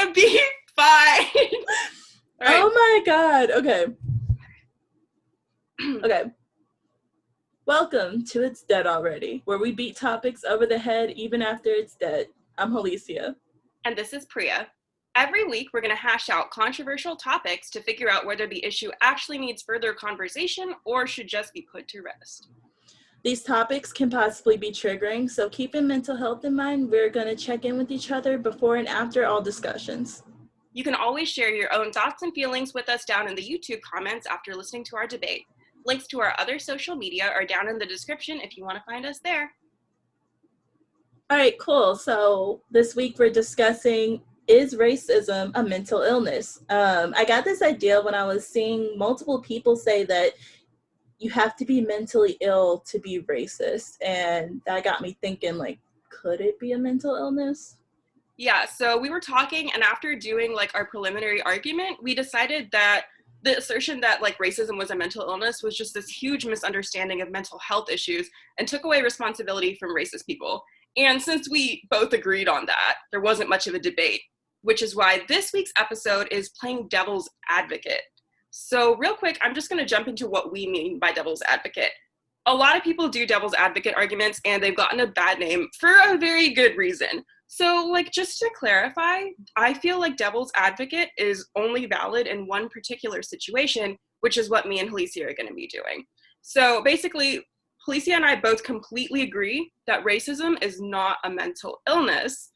gonna be fine. Right. Oh my god. Okay. Okay. Welcome to It's Dead Already, where we beat topics over the head even after it's dead. I'm Hollisia. And this is Priya. Every week, we're going to hash out controversial topics to figure out whether the issue actually needs further conversation or should just be put to rest. These topics can possibly be triggering, so keeping mental health in mind, we're going to check in with each other before and after all discussions. You can always share your own thoughts and feelings with us down in the YouTube comments after listening to our debate. Links to our other social media are down in the description if you want to find us there. All right, cool. So this week we're discussing, is racism a mental illness? I got this idea when I was seeing multiple people say that you have to be mentally ill to be racist. And that got me thinking, like, could it be a mental illness? Yeah, so we were talking, and after doing like our preliminary argument, we decided that the assertion that like racism was a mental illness was just this huge misunderstanding of mental health issues and took away responsibility from racist people. And since we both agreed on that, there wasn't much of a debate, which is why this week's episode is playing devil's advocate. So real quick, I'm just going to jump into what we mean by devil's advocate. A lot of people do devil's advocate arguments, and they've gotten a bad name for a very good reason. So, like, just to clarify, I feel like devil's advocate is only valid in one particular situation, which is what me and Hollisia are going to be doing. So basically, Hollisia and I both completely agree that racism is not a mental illness,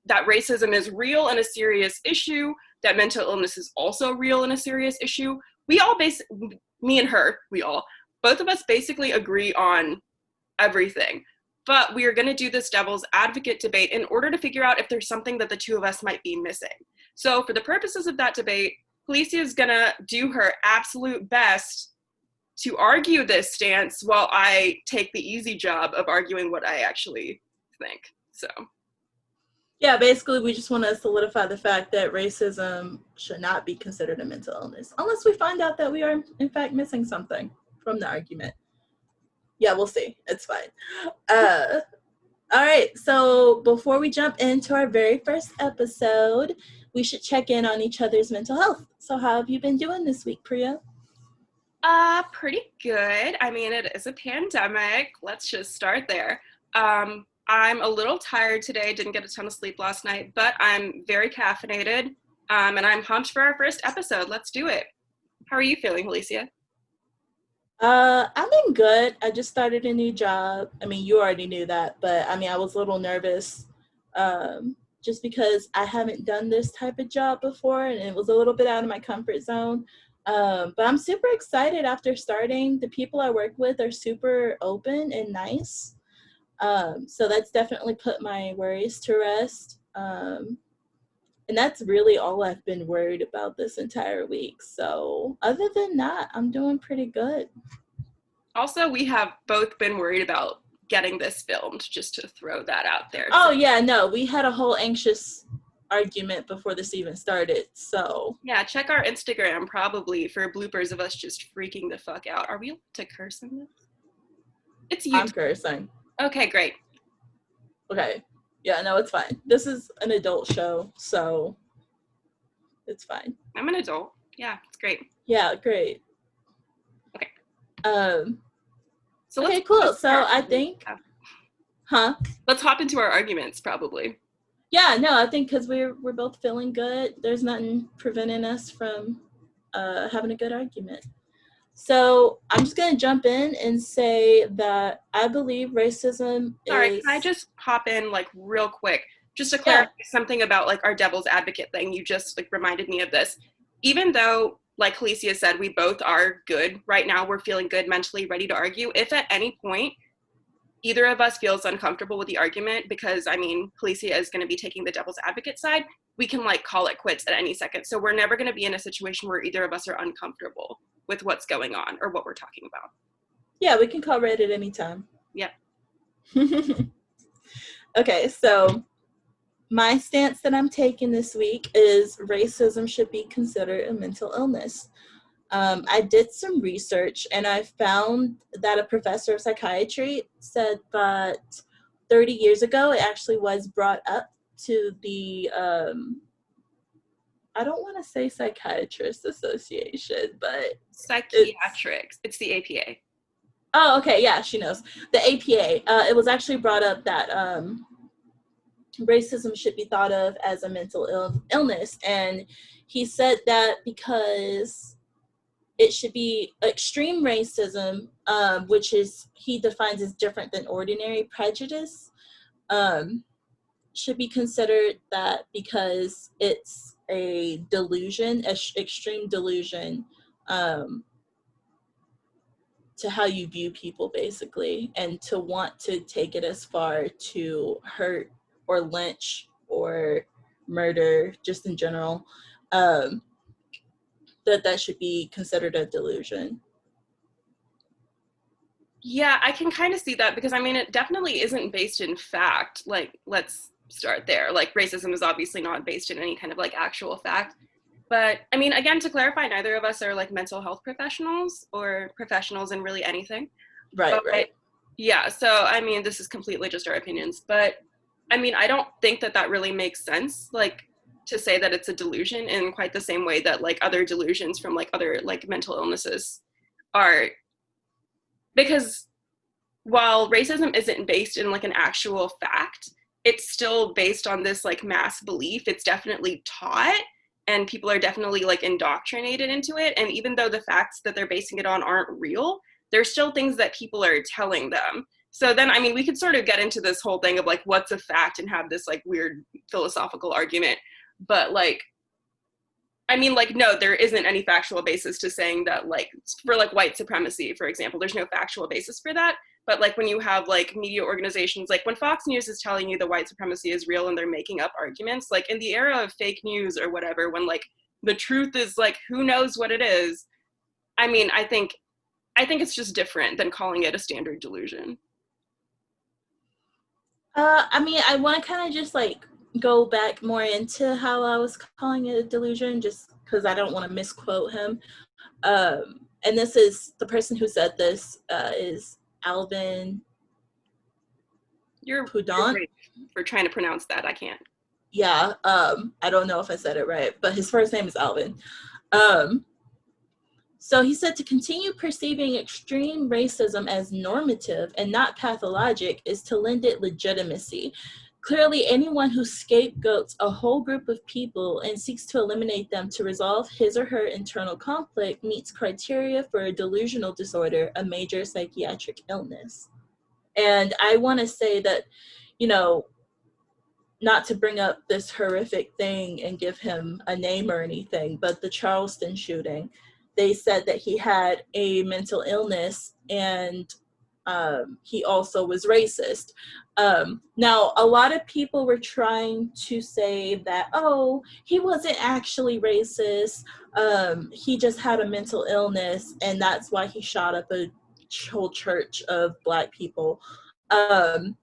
that racism is real and a serious issue, that mental illness is also real and a serious issue. Me and her, both of us basically agree on everything. But we are going to do this devil's advocate debate in order to figure out if there's something that the two of us might be missing. So for the purposes of that debate, Hollisia is going to do her absolute best to argue this stance while I take the easy job of arguing what I actually think. So, yeah, basically we just want to solidify the fact that racism should not be considered a mental illness unless we find out that we are in fact missing something from the argument. Yeah, we'll see. It's fine. All right. So before we jump into our very first episode, we should check in on each other's mental health. So how have you been doing this week, Priya? Pretty good. I mean, it is a pandemic. Let's just start there. I'm a little tired today. Didn't get a ton of sleep last night, but I'm very caffeinated. And I'm pumped for our first episode. Let's do it. How are you feeling, Hollisia? I've been good. I just started a new job. I mean, you already knew that, but I mean, I was a little nervous just because I haven't done this type of job before, and it was a little bit out of my comfort zone. But I'm super excited after starting. The people I work with are super open and nice. So that's definitely put my worries to rest. And that's really all I've been worried about this entire week. So other than that, I'm doing pretty good. Also, we have both been worried about getting this filmed, just to throw that out there. Oh, yeah, no, we had a whole anxious argument before this even started, so. Yeah, check our Instagram probably for bloopers of us just freaking the fuck out. Are we allowed to curse in this? It's you. I'm cursing. Okay, great. Okay. Yeah, no, it's fine. This is an adult show, so it's fine. I'm an adult. Yeah, it's great. Yeah, great. Okay. So okay, cool. So I think, Let's hop into our arguments, probably. Yeah, no, I think because we're both feeling good. There's nothing preventing us from having a good argument. So I'm just going to jump in and say that I believe racism is... Sorry, can I just hop in, like, real quick? Just to clarify something about, like, our devil's advocate thing. You just, like, reminded me of this. Even though, like Hollisia said, we both are good right now, we're feeling good, mentally ready to argue. If at any point either of us feels uncomfortable with the argument, because, I mean, Hollisia is going to be taking the devil's advocate side, we can, like, call it quits at any second. So we're never going to be in a situation where either of us are uncomfortable with what's going on or what we're talking about. Yeah, we can call red at any time. Yep. Okay, so my stance that I'm taking this week is racism should be considered a mental illness. I did some research and I found that a professor of psychiatry said that 30 years ago it actually was brought up to the I don't want to say Psychiatrist Association, but it's Psychiatrics. It's the APA. oh, okay, yeah, she knows the APA. It was actually brought up that racism should be thought of as a mental illness, and he said that because it should be extreme racism, which is he defines as different than ordinary prejudice, should be considered that because it's a delusion, extreme delusion, um, to how you view people, basically, and to want to take it as far to hurt or lynch or murder, just in general, um, that should be considered a delusion. Yeah, I can kind of see that because I mean, it definitely isn't based in fact. Like, let's start there. Like, racism is obviously not based in any kind of like actual fact. But I mean, again, to clarify, neither of us are like mental health professionals or professionals in really anything. Right, But right. yeah, so I mean, this is completely just our opinions. But I mean, I don't think that that really makes sense. Like, to say that it's a delusion in quite the same way that like other delusions from like other like mental illnesses are, because while racism isn't based in like an actual fact, it's still based on this like mass belief. It's definitely taught and people are definitely like indoctrinated into it. And even though the facts that they're basing it on aren't real, there's still things that people are telling them. So then, I mean, we could sort of get into this whole thing of like what's a fact and have this like weird philosophical argument. But like, I mean, like, no, there isn't any factual basis to saying that, like, for like white supremacy, for example, there's no factual basis for that. But like when you have like media organizations, like when Fox News is telling you that white supremacy is real and they're making up arguments, like in the era of fake news or whatever, when like the truth is like who knows what it is. I mean, I think it's just different than calling it a standard delusion. I mean, I want to kind of just like go back more into how I was calling it a delusion, just because I don't want to misquote him. And this is the person who said this is Alvin You're Pudant. great for trying to pronounce that. I can't. Yeah, I don't know if I said it right, but his first name is Alvin. Um, so he said to continue perceiving extreme racism as normative and not pathologic is to lend it legitimacy. Clearly, anyone who scapegoats a whole group of people and seeks to eliminate them to resolve his or her internal conflict meets criteria for a delusional disorder, a major psychiatric illness. And I want to say that, you know, not to bring up this horrific thing and give him a name or anything, but the Charleston shooting, they said that he had a mental illness and he also was racist. Now, a lot of people were trying to say that, oh, he wasn't actually racist. He just had a mental illness, and that's why he shot up a whole church of Black people. Um,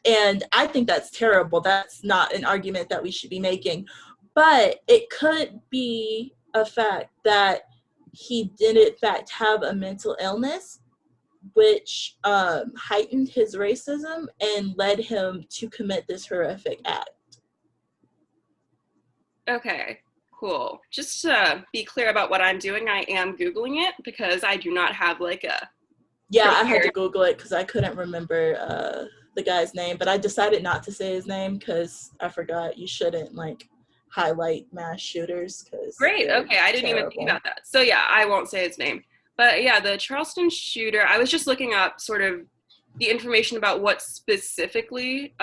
and I think that's terrible. That's not an argument that we should be making. But it could be a fact that he did, in fact, have a mental illness, which heightened his racism and led him to commit this horrific act. Okay, cool. Just to be clear about what I'm doing, I am Googling it because I do not have like a Yeah, I had to prepared. Google it because I couldn't remember the guy's name, but I decided not to say his name because I forgot you shouldn't like highlight mass shooters because Great. they're Okay, I didn't even think terrible. about that. So yeah, I won't say his name. But yeah, the Charleston shooter, I was just looking up sort of the information about what specifically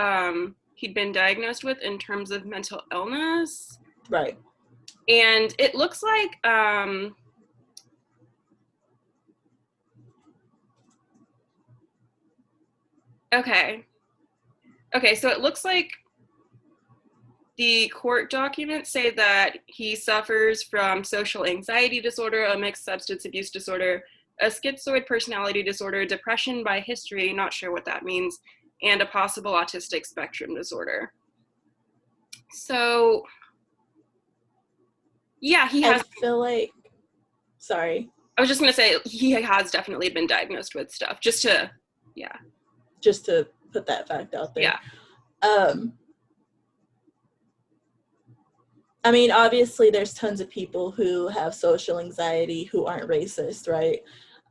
he'd been diagnosed with in terms of mental illness. Right. And it looks like okay. Okay, so it looks like the court documents say that he suffers from social anxiety disorder, a mixed substance abuse disorder, a schizoid personality disorder, depression by history, not sure what that means, and a possible autistic spectrum disorder. So, yeah, he I has. feel like, sorry, I was just going to say he has definitely been diagnosed with stuff, just to, yeah, just to put that fact out there. yeah. Um, I mean, obviously, there's tons of people who have social anxiety who aren't racist, right?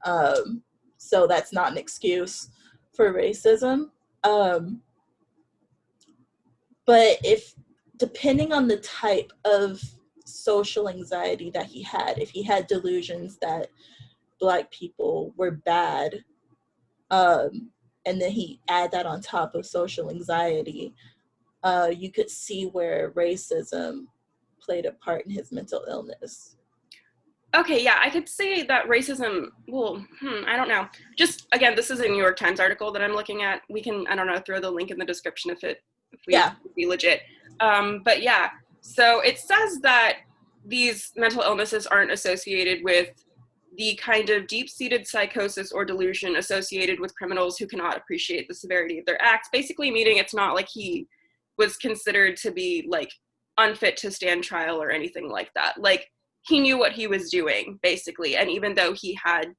Um, so that's not an excuse for racism. Um, but if, depending on the type of social anxiety that he had, if he had delusions that Black people were bad, and then he add that on top of social anxiety, you could see where racism played a part in his mental illness. Okay, yeah, I could say that racism, well, I don't know. Just, again, this is a New York Times article that I'm looking at. We can, I don't know, throw the link in the description if we Yeah. be legit. But yeah, so it says that these mental illnesses aren't associated with the kind of deep-seated psychosis or delusion associated with criminals who cannot appreciate the severity of their acts, basically meaning it's not like he was considered to be, like, unfit to stand trial or anything like that. Like, he knew what he was doing, basically. And even though he had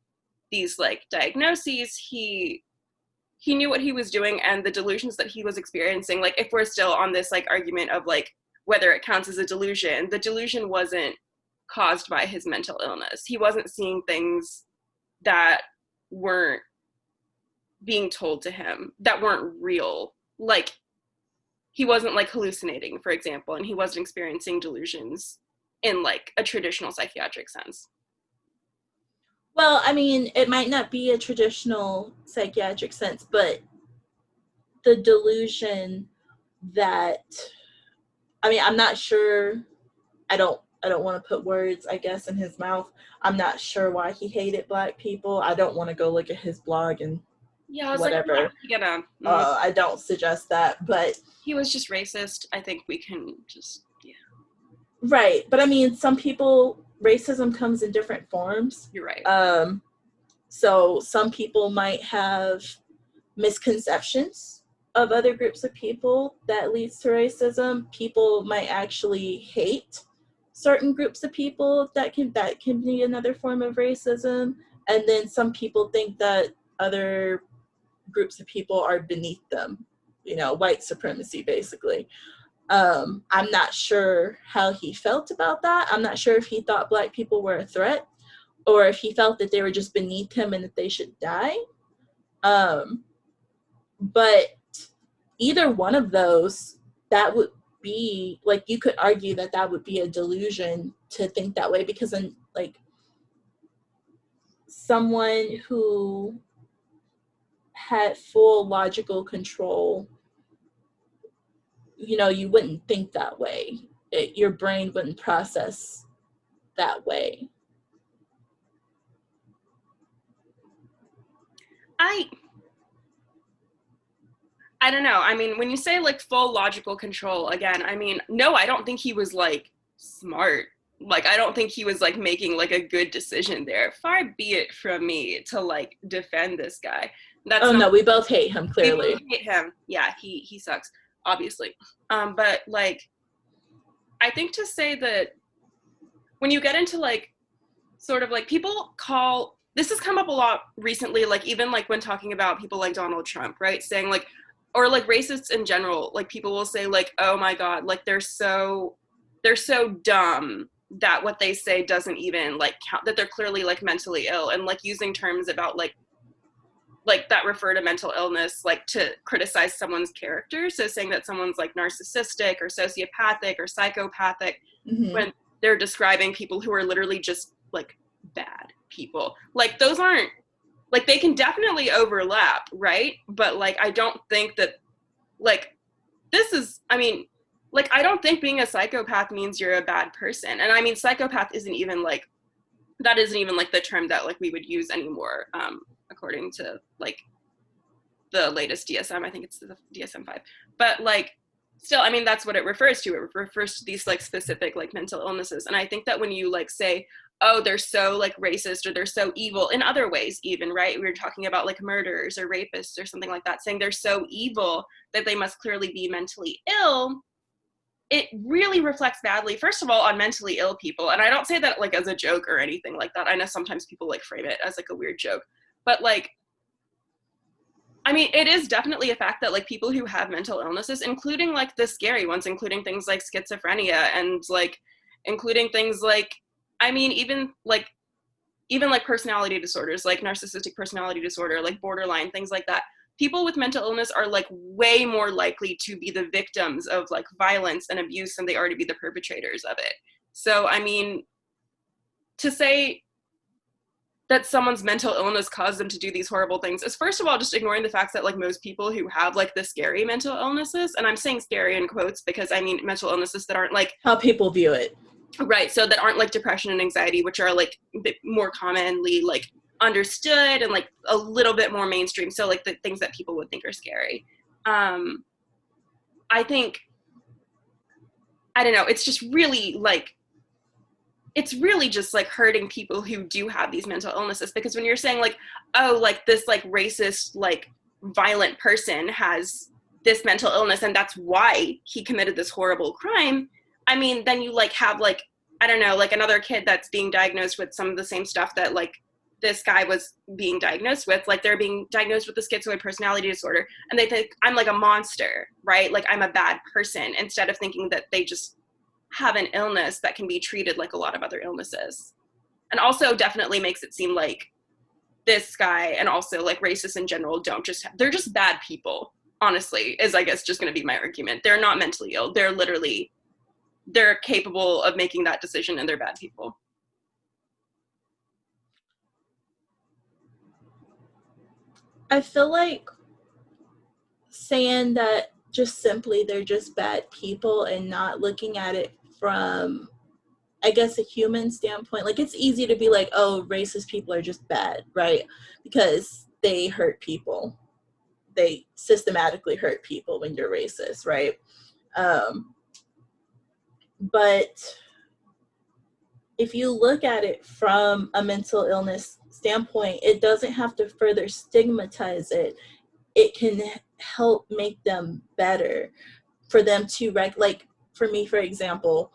these, like, diagnoses, he knew what he was doing, and the delusions that he was experiencing, like, if we're still on this, like, argument of, like, whether it counts as a delusion, the delusion wasn't caused by his mental illness. He wasn't seeing things that weren't being told to him, that weren't real. Like, he wasn't, like, hallucinating, for example, and he wasn't experiencing delusions in, like, a traditional psychiatric sense. Well, I mean, it might not be a traditional psychiatric sense, but the delusion that, I mean, I'm not sure. I don't want to put words, I guess, in his mouth. I'm not sure why he hated Black people. I don't want to go look at his blog and Yeah, I was whatever. like, I don't suggest that, but he was just racist. I think we can just, yeah. Right, but I mean, some people, racism comes in different forms. You're right. So some people might have misconceptions of other groups of people that leads to racism. People might actually hate certain groups of people that can be another form of racism. And then some people think that other groups of people are beneath them, white supremacy, basically. I'm not sure how he felt about that. I'm not sure if he thought Black people were a threat or if he felt that they were just beneath him and that they should die. But either one of those, that would be, like, you could argue that that would be a delusion to think that way, because then, like, someone who had full logical control, you wouldn't think that way. Your brain wouldn't process that way. I don't know. I mean, when you say, like, full logical control, again, I mean, no, I don't think he was, like, smart. Like, I don't think he was, like, making, like, a good decision there. Far be it from me to, like, defend this guy. No, we both hate him, clearly. We both hate him. Yeah, he sucks, obviously. But, like, I think to say that when you get into, like, sort of, like, people call, this has come up a lot recently, like, even, like, when talking about people like Donald Trump, right? Saying, like, or, like, racists in general, like, people will say, like, oh my God, like, they're so dumb that what they say doesn't even, like, count, that they're clearly, like, mentally ill, and, like, using terms about, like that refer to mental illness, like, to criticize someone's character. So saying that someone's, like, narcissistic or sociopathic or psychopathic, when they're describing people who are literally just, like, bad people. Like, those aren't, like, they can definitely overlap, right? But, like, I don't think that, like, this is, I mean, like, I don't think being a psychopath means you're a bad person. And I mean, psychopath isn't even, like, that isn't even, like, the term that, like, we would use anymore, according to, like, the latest DSM. I think it's the DSM-5. But, like, still, I mean, that's what it refers to. It refers to these, like, specific, like, mental illnesses. And I think that when you, like, say, oh, they're so, like, racist or they're so evil in other ways even, right? We were talking about, like, murderers or rapists or something like that, saying they're so evil that they must clearly be mentally ill. It really reflects badly, first of all, on mentally ill people. And I don't say that, like, as a joke or anything like that. I know sometimes people, like, frame it as, like, a weird joke. But, like, I mean, it is definitely a fact that like people who have mental illnesses, including like the scary ones, including things like schizophrenia and like including things like, I mean, even like personality disorders, like narcissistic personality disorder, like borderline, things like that. People with mental illness are like way more likely to be the victims of like violence and abuse than they are to be the perpetrators of it. So, I mean, to say that someone's mental illness caused them to do these horrible things is first of all just ignoring the fact that like most people who have like the scary mental illnesses, and I'm saying scary in quotes because I mean mental illnesses that aren't like how people view it, right, so that aren't like depression and anxiety, which are like a bit more commonly like understood and like a little bit more mainstream, so like the things that people would think are scary. I think, I don't know, it's just really like it's really just like hurting people who do have these mental illnesses, because when you're saying like, oh, like this like racist like violent person has this mental illness and that's why he committed this horrible crime, I mean, then you like have like, I don't know, like another kid that's being diagnosed with some of the same stuff that like this guy was being diagnosed with, like they're being diagnosed with the schizoid personality disorder and they think I'm like a monster, right, like I'm a bad person, instead of thinking that they just have an illness that can be treated like a lot of other illnesses. And also definitely makes it seem like this guy and also like racists in general don't just they're just bad people, honestly, is I guess just going to be my argument. They're not mentally ill, they're literally, they're capable of making that decision and they're bad people. I feel like saying that just simply they're just bad people and not looking at it from, I guess, a human standpoint. Like it's easy to be like, oh, racist people are just bad, right? Because they hurt people. They systematically hurt people when you're racist, right? But if you look at it from a mental illness standpoint, it doesn't have to further stigmatize it. It can help make them better, for them to like for me, for example,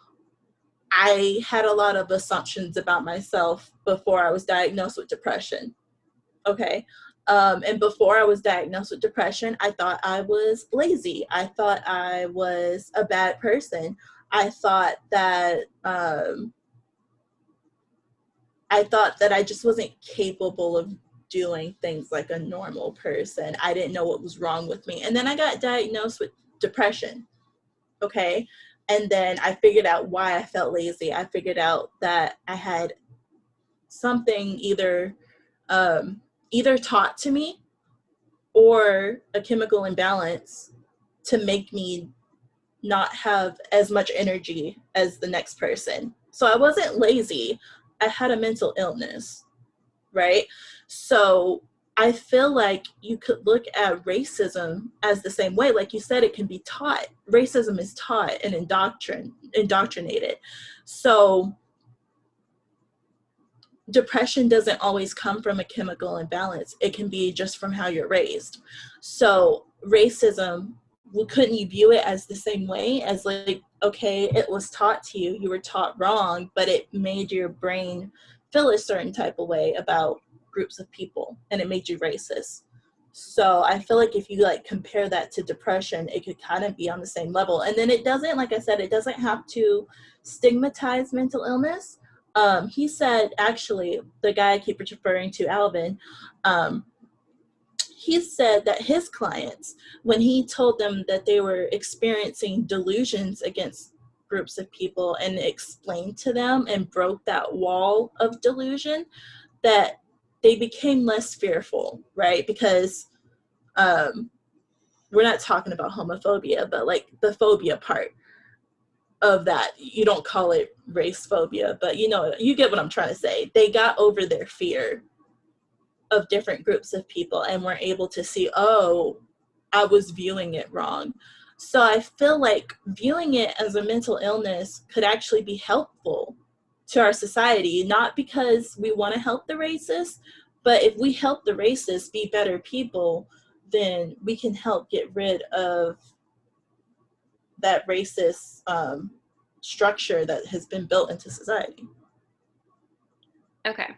I had a lot of assumptions about myself before I was diagnosed with depression. Okay. And before I was diagnosed with depression, I thought I was lazy. I thought I was a bad person. I thought that I just wasn't capable of doing things like a normal person. I didn't know what was wrong with me. And then I got diagnosed with depression. Okay. And then I figured out why I felt lazy. I figured out that I had something either taught to me or a chemical imbalance to make me not have as much energy as the next person. So I wasn't lazy. I had a mental illness, right? So I feel like you could look at racism as the same way. Like you said, it can be taught. Racism is taught and indoctrinated. So depression doesn't always come from a chemical imbalance. It can be just from how you're raised. So racism, couldn't you view it as the same way as like, okay, it was taught to you, you were taught wrong, but it made your brain feel a certain type of way about groups of people and it made you racist. So I feel like if you like compare that to depression, it could kind of be on the same level. And then it doesn't, like I said, it doesn't have to stigmatize mental illness. He said, actually, the guy I keep referring to, Alvin, he said that his clients, when he told them that they were experiencing delusions against groups of people and explained to them and broke that wall of delusion, that they became less fearful, right? Because we're not talking about homophobia, but like the phobia part of that. You don't call it race phobia, but you know, you get what I'm trying to say. They got over their fear of different groups of people and were able to see, oh, I was viewing it wrong. So I feel like viewing it as a mental illness could actually be helpful to our society, not because we want to help the racists, but if we help the racists be better people, then we can help get rid of that racist structure that has been built into society. Okay,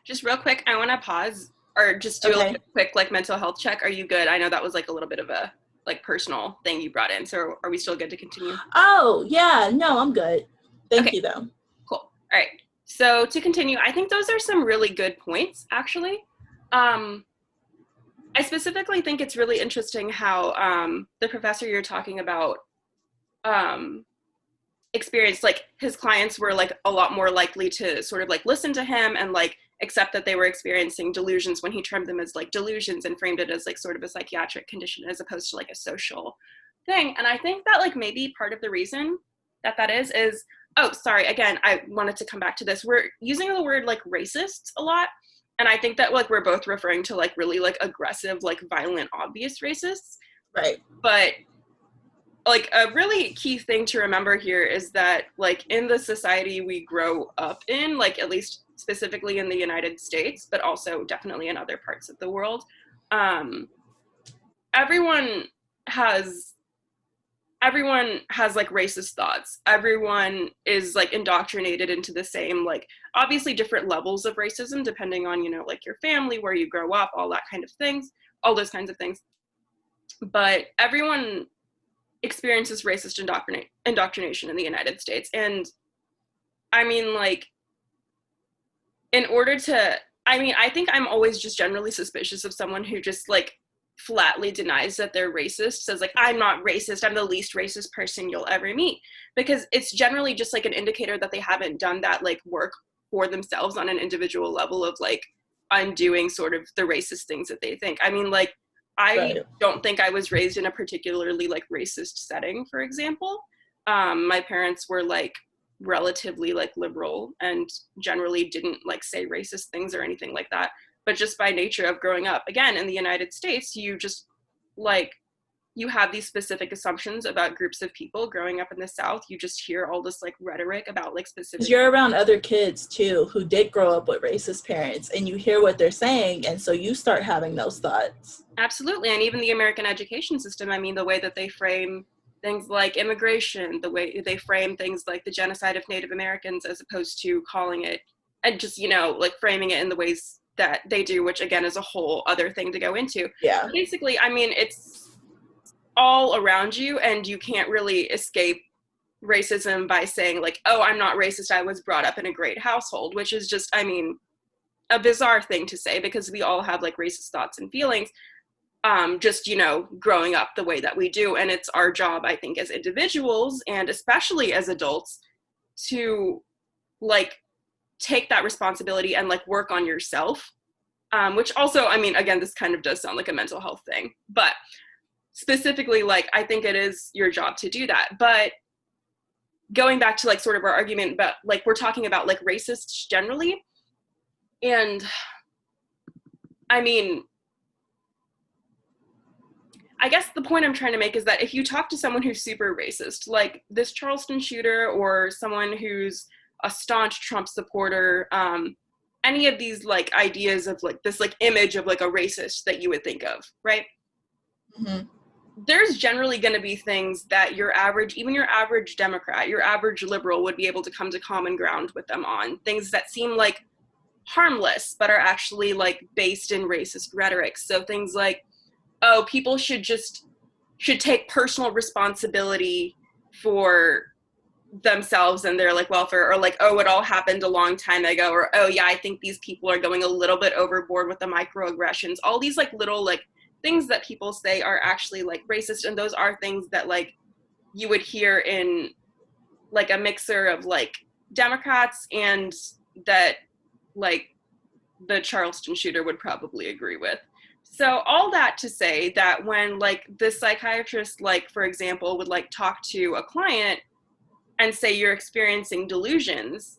just real quick, I want to pause or just do like Okay. a quick like mental health check? Are you good? I know that was like a little bit of a like personal thing you brought in. So are we still good to continue? Oh, yeah. No, I'm good. Thank Okay, you, though. cool. All right. So to continue, I think those are some really good points, actually. Um, I specifically think it's really interesting how the professor you're talking about um, experienced, like his clients were like a lot more likely to sort of like listen to him and like accept that they were experiencing delusions when he termed them as like delusions and framed it as like sort of a psychiatric condition as opposed to like a social thing. And I think that like maybe part of the reason that that is oh, sorry, again, I wanted to come back to this. We're using the word like racists a lot, and I think that like we're both referring to like really like aggressive, like violent, obvious racists. Right. But like a really key thing to remember here is that like in the society we grow up in, like at least specifically in the United States, but also definitely in other parts of the world, um, everyone has everyone has like racist thoughts. Everyone is like indoctrinated into the same, like obviously different levels of racism depending on, you know, like your family, where you grow up, all that kind of things, all those kinds of things. But everyone experiences racist indoctrination in the United States. And I mean, like, in order to, I mean, I think I'm always just generally suspicious of someone who just like flatly denies that they're racist, says like, I'm not racist, I'm the least racist person you'll ever meet, because it's generally just like an indicator that they haven't done that like work for themselves on an individual level of like undoing sort of the racist things that they think. I mean, like, I Right. don't think I was raised in a particularly like racist setting, for example. My parents were like relatively like liberal and generally didn't like say racist things or anything like that. But just by nature of growing up, again, in the United States, you just like, you have these specific assumptions about groups of people growing up in the South. You just hear all this like rhetoric about like Because specific. you're around other kids too who did grow up with racist parents, and you hear what they're saying, and so you start having those thoughts. Absolutely. And even the American education system, I mean, the way that they frame things like immigration, the way they frame things like the genocide of Native Americans, as opposed to calling it, and just, you know, like framing it in the ways that they do, which again is a whole other thing to go into. Yeah. Basically, I mean, it's all around you, and you can't really escape racism by saying, like, oh, I'm not racist, I was brought up in a great household, which is just, I mean, a bizarre thing to say because we all have like racist thoughts and feelings, just, you know, growing up the way that we do. And it's our job, I think, as individuals and especially as adults to like take that responsibility and like work on yourself. Which also, I mean, again, this kind of does sound like a mental health thing, but specifically, like, I think it is your job to do that. But going back to like sort of our argument about like, we're talking about like racists generally. And I mean, I guess the point I'm trying to make is that if you talk to someone who's super racist, like this Charleston shooter, or someone who's a staunch Trump supporter, any of these like ideas of like this like image of like a racist that you would think of, right? Mm-hmm. There's generally going to be things that your average, even your average Democrat, your average liberal would be able to come to common ground with them on, things that seem like harmless but are actually like based in racist rhetoric. So things like, oh, people should take personal responsibility for themselves and their like welfare, or like, oh, it all happened a long time ago, or oh yeah, I think these people are going a little bit overboard with the microaggressions. All these like little like things that people say are actually like racist, and those are things that like you would hear in like a mixer of like Democrats, and that like the Charleston shooter would probably agree with. So all that to say that when like the psychiatrist, like for example, would like talk to a client and say you're experiencing delusions,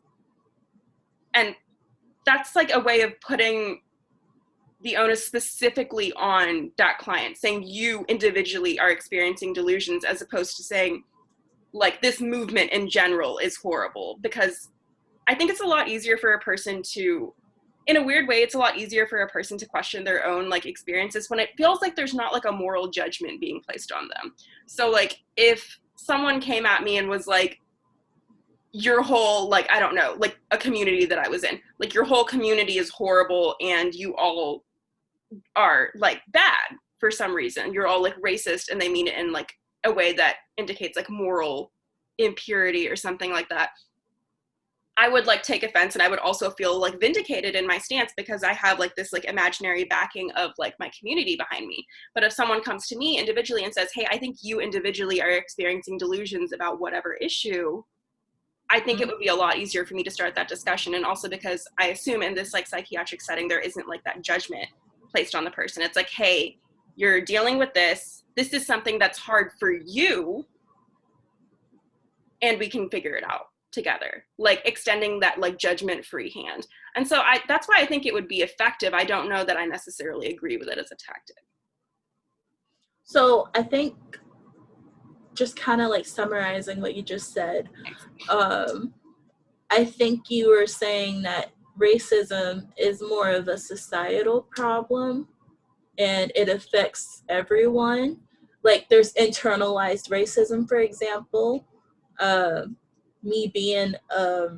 and that's like a way of putting the onus specifically on that client, saying you individually are experiencing delusions, as opposed to saying like this movement in general is horrible. Because I think it's a lot easier for a person to, in a weird way, it's a lot easier for a person to question their own like experiences when it feels like there's not like a moral judgment being placed on them. So like if someone came at me and was like, your whole, like, I don't know, like a community that I was in, like your whole community is horrible and you all are like bad for some reason. You're all like racist, and they mean it in like a way that indicates like moral impurity or something like that. I would like take offense, and I would also feel like vindicated in my stance because I have like this like imaginary backing of like my community behind me. But if someone comes to me individually and says, hey, I think you individually are experiencing delusions about whatever issue, I think it would be a lot easier for me to start that discussion. And also because I assume in this like psychiatric setting, there isn't like that judgment placed on the person. It's like, hey, you're dealing with this. This is something that's hard for you, and we can figure it out together, like extending that like judgment-free hand. And so that's why I think it would be effective. I don't know that I necessarily agree with it as a tactic. So I think, just kind of like summarizing what you just said, I think you were saying that racism is more of a societal problem and it affects everyone. Like there's internalized racism, for example. Me being a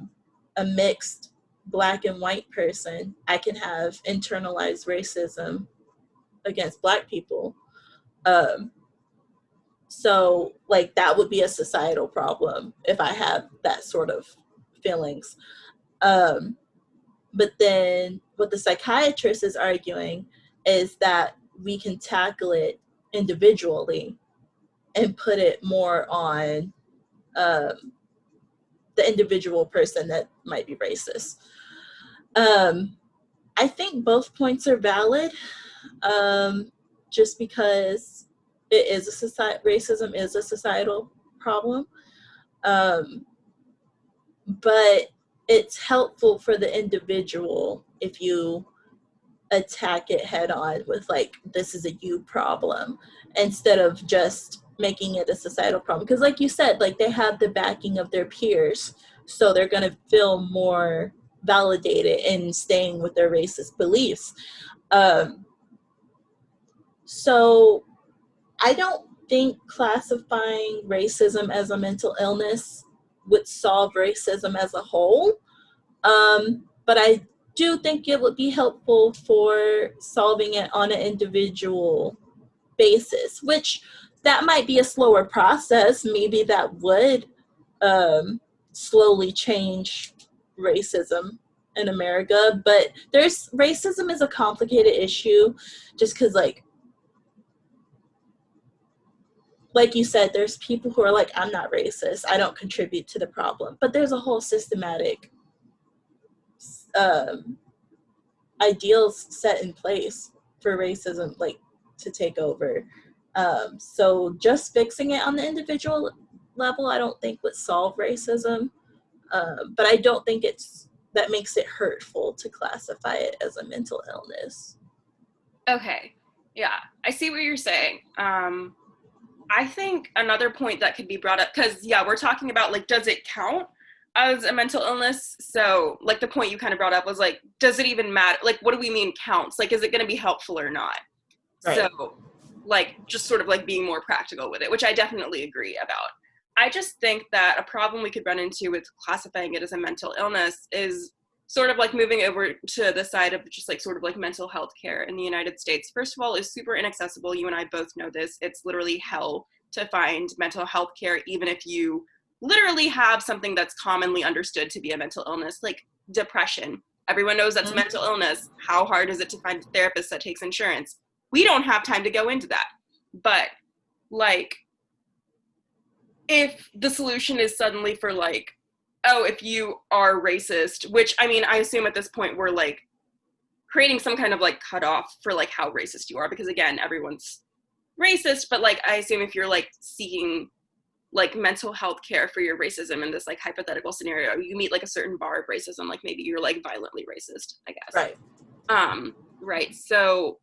mixed Black and white person, I can have internalized racism against Black people. So like that would be a societal problem if I have that sort of feelings. But then what the psychiatrist is arguing is that we can tackle it individually and put it more on the individual person that might be racist. I think both points are valid, just because it is racism is a societal problem. But it's helpful for the individual if you attack it head on with like, this is a you problem, instead of just making it a societal problem. Because like you said, like they have the backing of their peers, so they're going to feel more validated in staying with their racist beliefs. So I don't think classifying racism as a mental illness would solve racism as a whole. But I do think it would be helpful for solving it on an individual basis, which that might be a slower process. Maybe that would slowly change racism in America. But racism is a complicated issue just because like you said, there's people who are like, I'm not racist, I don't contribute to the problem. But there's a whole systematic ideals set in place for racism, like to take over. So just fixing it on the individual level, I don't think would solve racism. But I don't think that makes it hurtful to classify it as a mental illness. Okay. Yeah, I see what you're saying. I think another point that could be brought up, because yeah, we're talking about like, does it count as a mental illness? So like the point you kind of brought up was like, does it even matter? Like, what do we mean counts? Like, is it going to be helpful or not? Right. So like, just sort of like being more practical with it, which I definitely agree about. I just think that a problem we could run into with classifying it as a mental illness is sort of like moving over to the side of just like sort of like mental health care in the United States. First of all, is super inaccessible. You and I both know this. It's literally hell to find mental health care, even if you literally have something that's commonly understood to be a mental illness, like depression. Everyone knows that's a mental illness. How hard is it to find a therapist that takes insurance? We don't have time to go into that. But like, if the solution is suddenly for like, oh, if you are racist, which I mean, I assume at this point we're like creating some kind of like cutoff for like how racist you are, because again, everyone's racist, but like I assume if you're like seeking like mental health care for your racism in this like hypothetical scenario, you meet like a certain bar of racism, like maybe you're like violently racist, I guess. Right. Right. So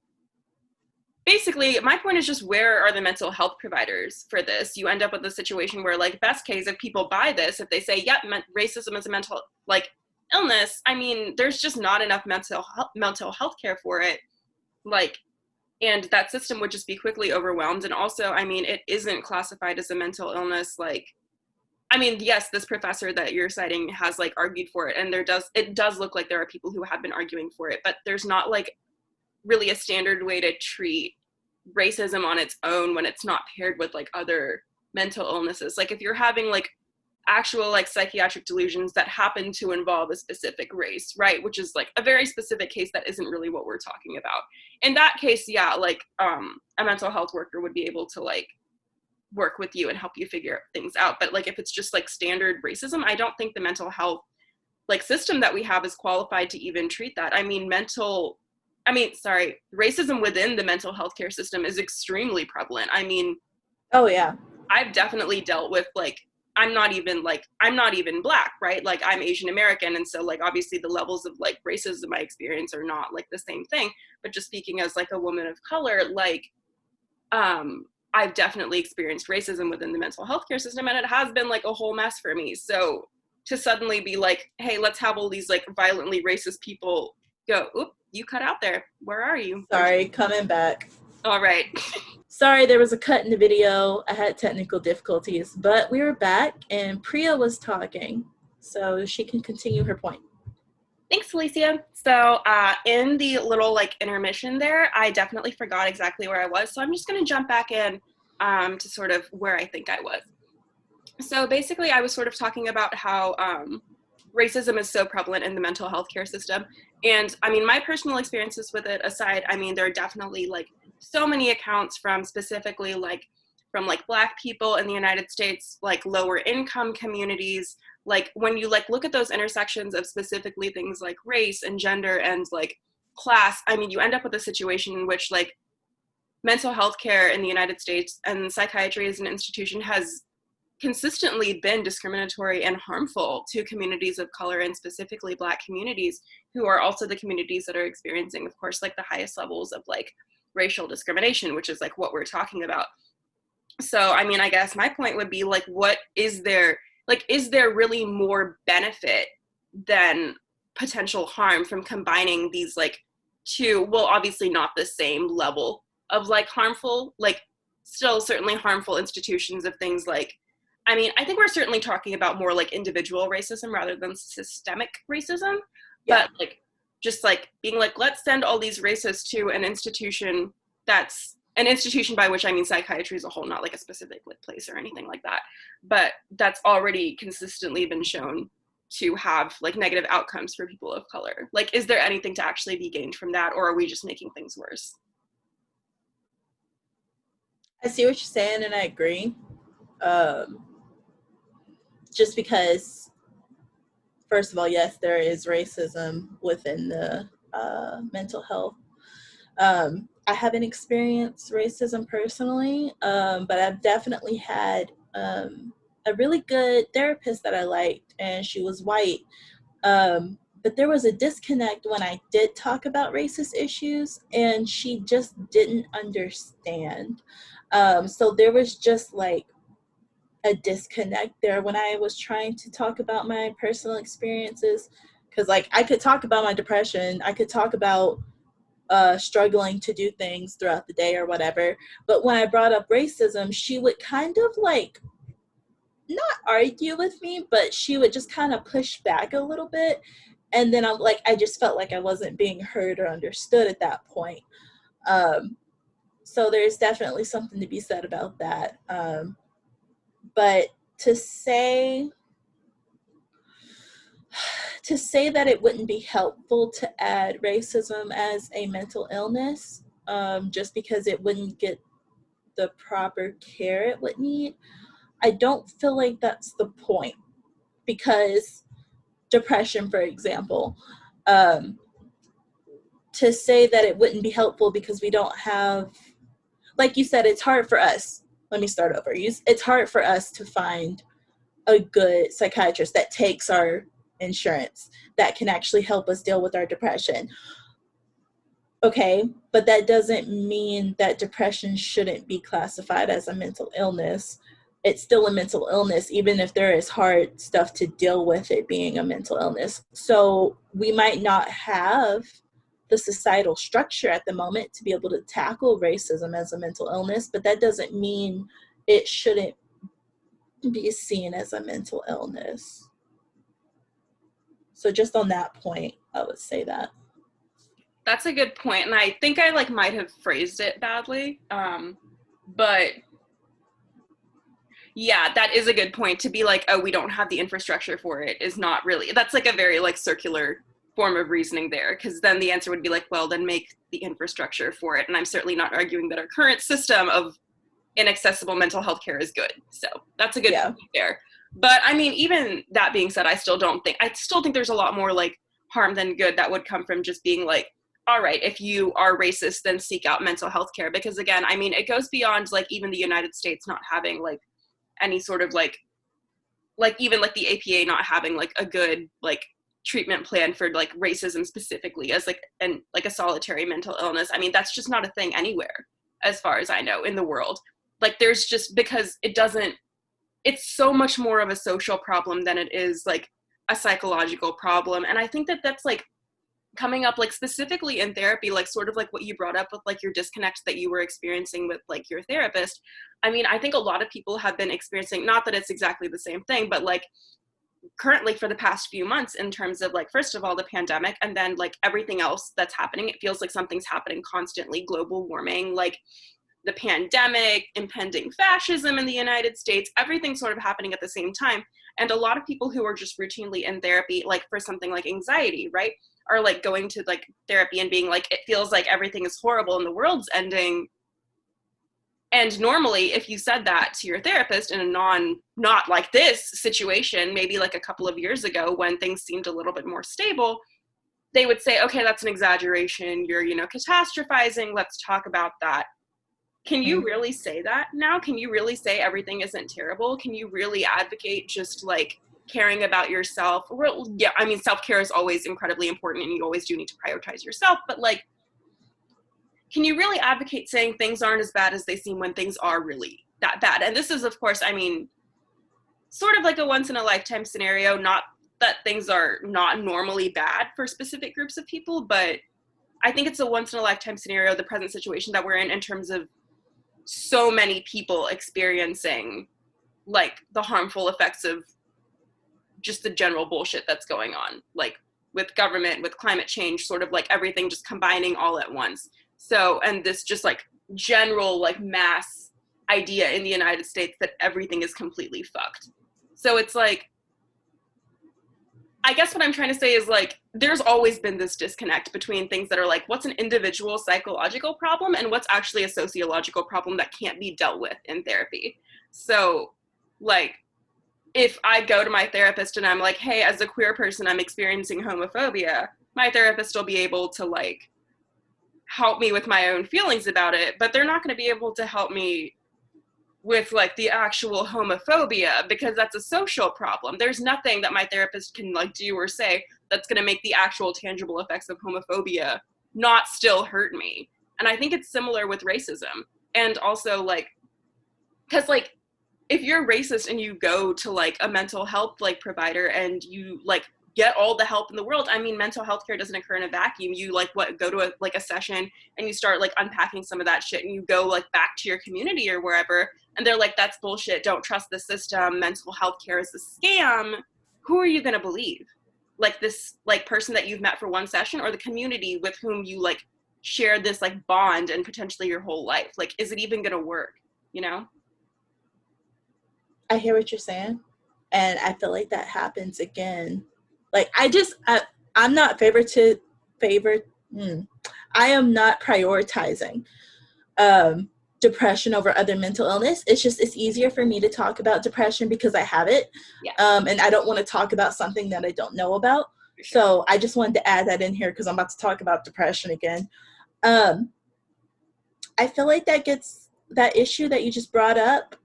basically, my point is just, where are the mental health providers for this? You end up with a situation where, like, best case, if people buy this, if they say, yep, racism is a mental, like, illness, I mean, there's just not enough mental health care for it. Like, and that system would just be quickly overwhelmed. And also, I mean, it isn't classified as a mental illness. Like, I mean, yes, this professor that you're citing has, like, argued for it. And it does look like there are people who have been arguing for it. But there's not, like, really a standard way to treat racism on its own when it's not paired with like other mental illnesses. Like if you're having like actual like psychiatric delusions that happen to involve a specific race, right, which is like a very specific case that isn't really what we're talking about. In that case, yeah, like a mental health worker would be able to like work with you and help you figure things out. But like if it's just like standard racism, I don't think the mental health like system that we have is qualified to even treat that. Racism within the mental health care system is extremely prevalent. I mean, oh yeah, I've definitely dealt with like, I'm not even Black, right? Like I'm Asian American. And so like, obviously the levels of like racism I experience are not like the same thing, but just speaking as like a woman of color, like, I've definitely experienced racism within the mental health care system, and it has been like a whole mess for me. So to suddenly be like, hey, let's have all these like violently racist people go, oop, you cut out there. Where are you? sorry, coming back. All right. Sorry, there was a cut in the video. I had technical difficulties, but we were back and Priya was talking, so she can continue her point. Thanks, Hollisia. So in the little like intermission there, I definitely forgot exactly where I was. So I'm just going to jump back in to sort of where I think I was. So basically, I was sort of talking about how racism is so prevalent in the mental health care system. And I mean, my personal experiences with it aside, I mean, there are definitely like so many accounts from specifically like from like Black people in the United States, like lower income communities. Like when you like look at those intersections of specifically things like race and gender and like class, I mean, you end up with a situation in which like mental health care in the United States and psychiatry as an institution has consistently been discriminatory and harmful to communities of color and specifically Black communities, who are also the communities that are experiencing, of course, like the highest levels of like racial discrimination, which is like what we're talking about. So, I mean, I guess my point would be like, what is there, like, is there really more benefit than potential harm from combining these like two, well, obviously not the same level of like harmful, like still certainly harmful institutions of things like, I mean, I think we're certainly talking about more like individual racism rather than systemic racism, Yeah. but like just like being like, let's send all these racists to an institution that's an institution, by which I mean psychiatry as a whole, not like a specific like place or anything like that, but that's already consistently been shown to have like negative outcomes for people of color. Like, is there anything to actually be gained from that, or are we just making things worse? I see what you're saying, and I agree. Just because, first of all, yes, there is racism within the mental health. I haven't experienced racism personally, but I've definitely had a really good therapist that I liked, and she was white. But there was a disconnect when I did talk about racist issues, and she just didn't understand. So there was just like a disconnect there when I was trying to talk about my personal experiences. Because like I could talk about my depression, I could talk about struggling to do things throughout the day or whatever. But when I brought up racism, she would kind of like not argue with me, but she would just kind of push back a little bit. And then I'm like, I just felt like I wasn't being heard or understood at that point. So there's definitely something to be said about that. But to say that it wouldn't be helpful to add racism as a mental illness, just because it wouldn't get the proper care it would need, I don't feel like that's the point. Because depression, for example, to say that it wouldn't be helpful because we don't have, like you said, it's hard for us. Let me start over. It's hard for us to find a good psychiatrist that takes our insurance, that can actually help us deal with our depression. Okay, but that doesn't mean that depression shouldn't be classified as a mental illness. It's still a mental illness, even if there is hard stuff to deal with it being a mental illness. So we might not have the societal structure at the moment to be able to tackle racism as a mental illness, but that doesn't mean it shouldn't be seen as a mental illness. So just on that point, I would say that. That's a good point, and I think I like might have phrased it badly. But yeah, that is a good point to be like, oh, we don't have the infrastructure for it is not really, that's like a very like circular form of reasoning there, because then the answer would be like, well, then make the infrastructure for it. And I'm certainly not arguing that our current system of inaccessible mental health care is good. So that's a good Yeah. point there. But I mean, even that being said, I still think there's a lot more like harm than good that would come from just being like, all right, if you are racist, then seek out mental health care. Because again, I mean, it goes beyond like even the United States not having like any sort of like even like the APA not having like a good like treatment plan for like racism specifically as like and like a solitary mental illness. I mean, that's just not a thing anywhere as far as I know in the world. Like there's just because it's so much more of a social problem than it is like a psychological problem. And I think that that's like coming up like specifically in therapy, like sort of like what you brought up with like your disconnect that you were experiencing with like your therapist. I mean, I think a lot of people have been experiencing, not that it's exactly the same thing, but like currently for the past few months in terms of like, first of all, the pandemic, and then like everything else that's happening, it feels like something's happening constantly. Global warming, like the pandemic, impending fascism in the United States, everything sort of happening at the same time. And a lot of people who are just routinely in therapy, like for something like anxiety, right, are like going to like therapy and being like, it feels like everything is horrible and the world's ending. And normally, if you said that to your therapist in a not like this situation, maybe like a couple of years ago when things seemed a little bit more stable, they would say, okay, that's an exaggeration. You're, catastrophizing. Let's talk about that. Can you Mm. really say that now? Can you really say everything isn't terrible? Can you really advocate just like caring about yourself? Well, yeah, I mean, self-care is always incredibly important and you always do need to prioritize yourself, but like, can you really advocate saying things aren't as bad as they seem when things are really that bad? And this is, of course, I mean, sort of like a once in a lifetime scenario, not that things are not normally bad for specific groups of people, but I think it's a once in a lifetime scenario, the present situation that we're in terms of so many people experiencing like the harmful effects of just the general bullshit that's going on, like with government, with climate change, sort of like everything just combining all at once. So, and this just like general like mass idea in the United States that everything is completely fucked. So it's like, I guess what I'm trying to say is like, there's always been this disconnect between things that are like, what's an individual psychological problem and what's actually a sociological problem that can't be dealt with in therapy. So, like, if I go to my therapist and I'm like, hey, as a queer person, I'm experiencing homophobia, my therapist will be able to like help me with my own feelings about it, but they're not going to be able to help me with like the actual homophobia because that's a social problem. There's nothing that my therapist can like do or say that's going to make the actual tangible effects of homophobia not still hurt me. And I think it's similar with racism. And also like, because like if you're racist and you go to like a mental health like provider and you like get all the help in the world, I mean, mental health care doesn't occur in a vacuum. You like go to a session and you start like unpacking some of that shit and you go like back to your community or wherever and they're like, that's bullshit, don't trust the system, mental health care is a scam. Who are you going to believe? Like this like person that you've met for one session or the community with whom you like share this like bond and potentially your whole life? Like, is it even going to work, you know? I hear what you're saying, and I feel like that happens again. Like I'm not favor. I am not prioritizing depression over other mental illness. It's easier for me to talk about depression because I have it, Yeah. and I don't want to talk about something that I don't know about. For sure. So I just wanted to add that in here because I'm about to talk about depression again. I feel like that issue that you just brought up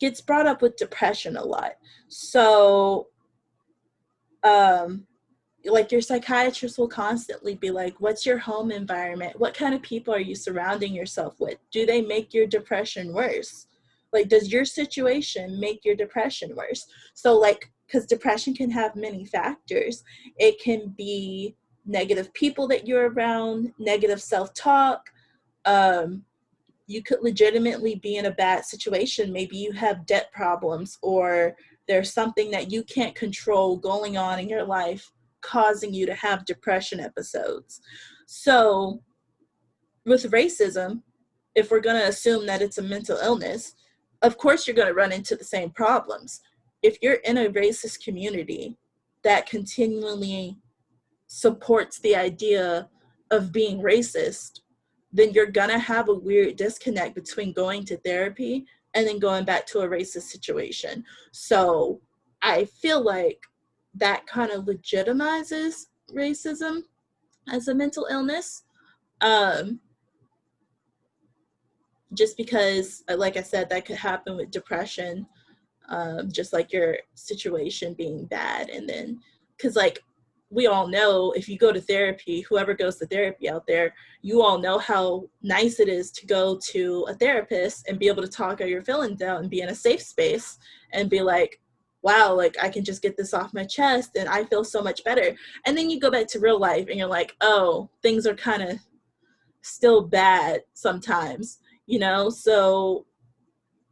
gets brought up with depression a lot. So, like your psychiatrist will constantly be like, what's your home environment? What kind of people are you surrounding yourself with? Do they make your depression worse? Like, does your situation make your depression worse? So like, because depression can have many factors. It can be negative people that you're around, negative self-talk, you could legitimately be in a bad situation. Maybe you have debt problems or there's something that you can't control going on in your life causing you to have depression episodes. So with racism, if we're going to assume that it's a mental illness, of course you're going to run into the same problems. If you're in a racist community that continually supports the idea of being racist, then you're going to have a weird disconnect between going to therapy and then going back to a racist situation. So I feel like that kind of legitimizes racism as a mental illness. Um, just because, like I said, that could happen with depression, just like your situation being bad. And then, because like we all know, if you go to therapy, whoever goes to therapy out there, you all know how nice it is to go to a therapist and be able to talk all your feelings out and be in a safe space and be like, wow, like I can just get this off my chest and I feel so much better. And then you go back to real life and you're like, oh, things are kind of still bad sometimes, you know? So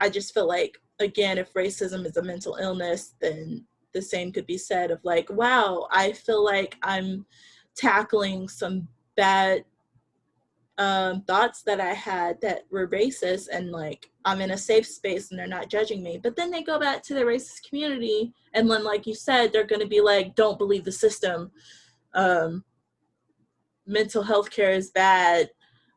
I just feel like, again, if racism is a mental illness, then the same could be said of like, wow, I feel like I'm tackling some bad thoughts that I had that were racist, and like I'm in a safe space and they're not judging me. But then they go back to the racist community, and then, like you said, they're going to be like, don't believe the system. Mental health care is bad,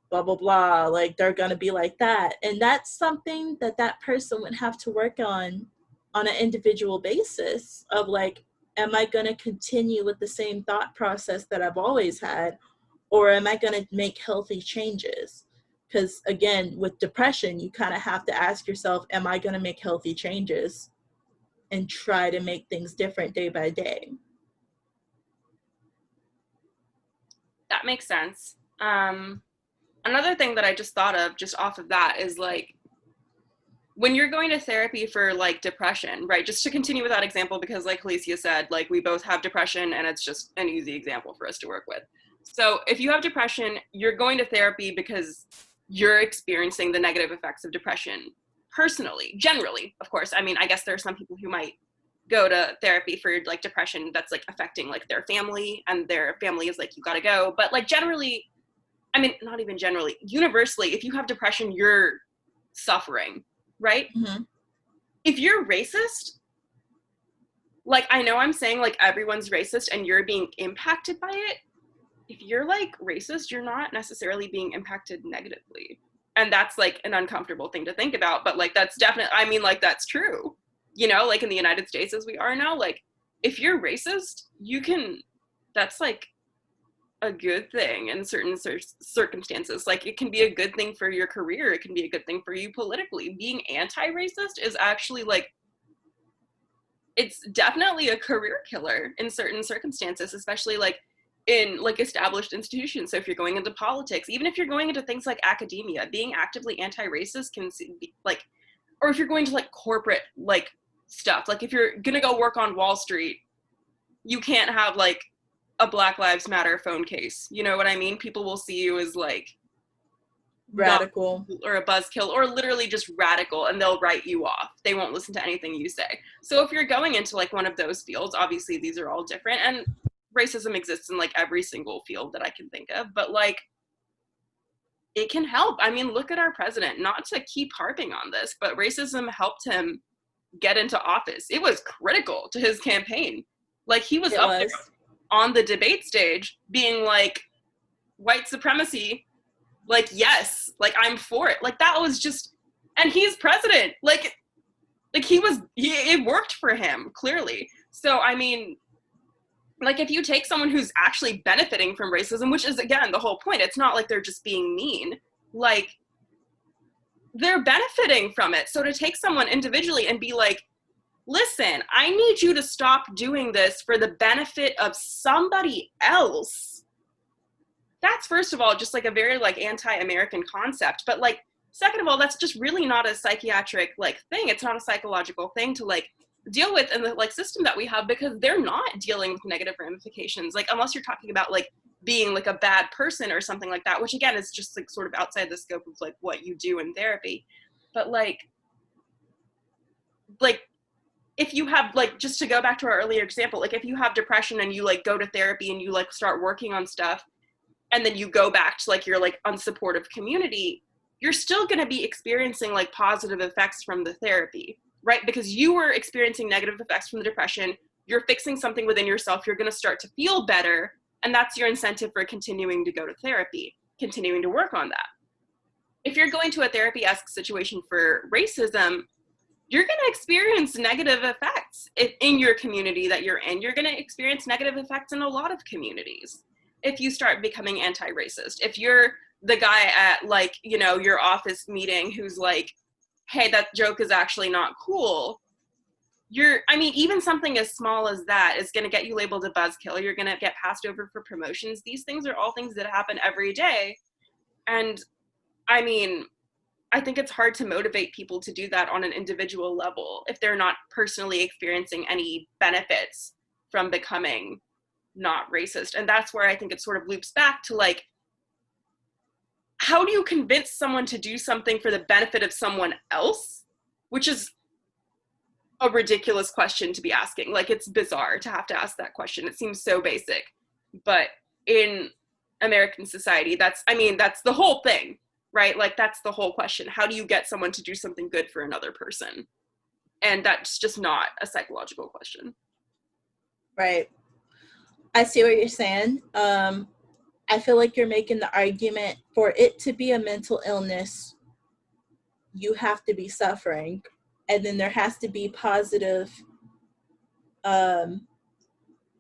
blah blah blah. Like they're gonna be like that, and that's something that that person would have to work on an individual basis of like, am I gonna continue with the same thought process that I've always had, or am I gonna make healthy changes? Because again, with depression, you kind of have to ask yourself, am I gonna make healthy changes and try to make things different day by day? That makes sense. Another thing that I just thought of just off of that is like, when you're going to therapy for like depression, right? Just to continue with that example, because like Hollisia said, like we both have depression and it's just an easy example for us to work with. So if you have depression, you're going to therapy because you're experiencing the negative effects of depression personally, generally, of course. I mean, I guess there are some people who might go to therapy for like depression that's like affecting like their family, and their family is like, you gotta go. But like generally, I mean, not even generally, universally, if you have depression, you're suffering, right? Mm-hmm. If you're racist, like I know I'm saying like everyone's racist and you're being impacted by it. If you're like racist, you're not necessarily being impacted negatively. And that's like an uncomfortable thing to think about, but like that's definitely, I mean, like that's true. You know, like in the United States as we are now, like if you're racist, you can, that's like a good thing in certain circumstances. Like it can be a good thing for your career. It can be a good thing for you politically. Being anti-racist is actually like, it's definitely a career killer in certain circumstances, especially like in like established institutions. So if you're going into politics, even if you're going into things like academia, being actively anti-racist can be like, or if you're going to like corporate like stuff, like if you're gonna go work on Wall Street, you can't have like a Black Lives Matter phone case. You know what I mean? People will see you as like Radical. or a buzzkill or literally just radical, and they'll write you off. They won't listen to anything you say. So if you're going into like one of those fields, obviously these are all different, and racism exists in like every single field that I can think of, but like it can help. I mean, look at our president, not to keep harping on this, but racism helped him get into office. It was critical to his campaign. Like he was It up there was. on the debate stage being like, white supremacy, like yes, like I'm for it. Like that was just, and he's president. Like it worked for him clearly. So I mean, like if you take someone who's actually benefiting from racism, which is again the whole point, it's not like they're just being mean, like they're benefiting from it. So to take someone individually and be like, listen, I need you to stop doing this for the benefit of somebody else. That's first of all just like a very like anti-American concept, but like second of all, that's just really not a psychiatric like thing. It's not a psychological thing to like deal with in the like system that we have, because they're not dealing with negative ramifications, like unless you're talking about like being like a bad person or something like that, which again is just like sort of outside the scope of like what you do in therapy. But like if you have like, just to go back to our earlier example, like if you have depression and you like go to therapy and you like start working on stuff, and then you go back to like your like unsupportive community, you're still going to be experiencing like positive effects from the therapy, right? Because you were experiencing negative effects from the depression, you're fixing something within yourself, you're going to start to feel better, and that's your incentive for continuing to go to therapy, continuing to work on that. If you're going to a therapy-esque situation for racism, you're going to experience negative effects in your community that you're in. You're going to experience negative effects in a lot of communities if you start becoming anti-racist. If you're the guy at like, you know, your office meeting who's like, hey, that joke is actually not cool, I mean, even something as small as that is going to get you labeled a buzzkill. You're going to get passed over for promotions. These things are all things that happen every day. And I mean, I think it's hard to motivate people to do that on an individual level if they're not personally experiencing any benefits from becoming not racist. And that's where I think it sort of loops back to like, how do you convince someone to do something for the benefit of someone else? Which is a ridiculous question to be asking. Like, it's bizarre to have to ask that question. It seems so basic. But in American society, that's the whole thing, right? Like, that's the whole question. How do you get someone to do something good for another person? And that's just not a psychological question. Right. I see what you're saying. I feel like you're making the argument for it to be a mental illness, you have to be suffering, and then there has to be positive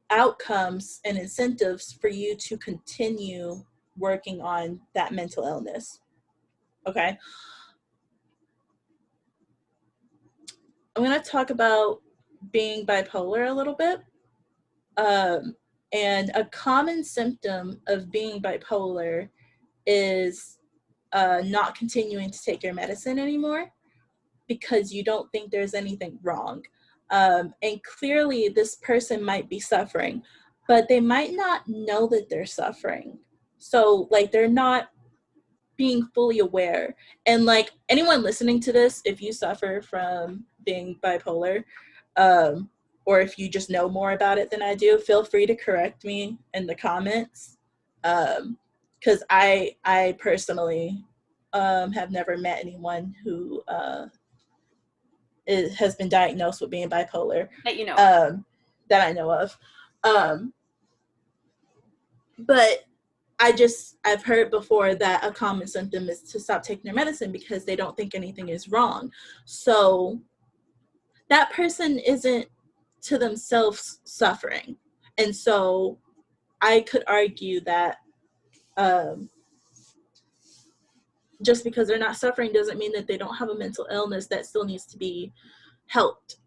outcomes and incentives for you to continue working on that mental illness. Okay. I'm going to talk about being bipolar a little bit. And a common symptom of being bipolar is not continuing to take your medicine anymore because you don't think there's anything wrong. And clearly this person might be suffering, but they might not know that they're suffering. So like they're not being fully aware. And like anyone listening to this, if you suffer from being bipolar, or if you just know more about it than I do, feel free to correct me in the comments. Because I personally have never met anyone who has been diagnosed with being bipolar. That you know. That I know of. But I've heard before that a common symptom is to stop taking their medicine because they don't think anything is wrong. So that person isn't to themselves suffering. And so I could argue that just because they're not suffering doesn't mean that they don't have a mental illness that still needs to be helped.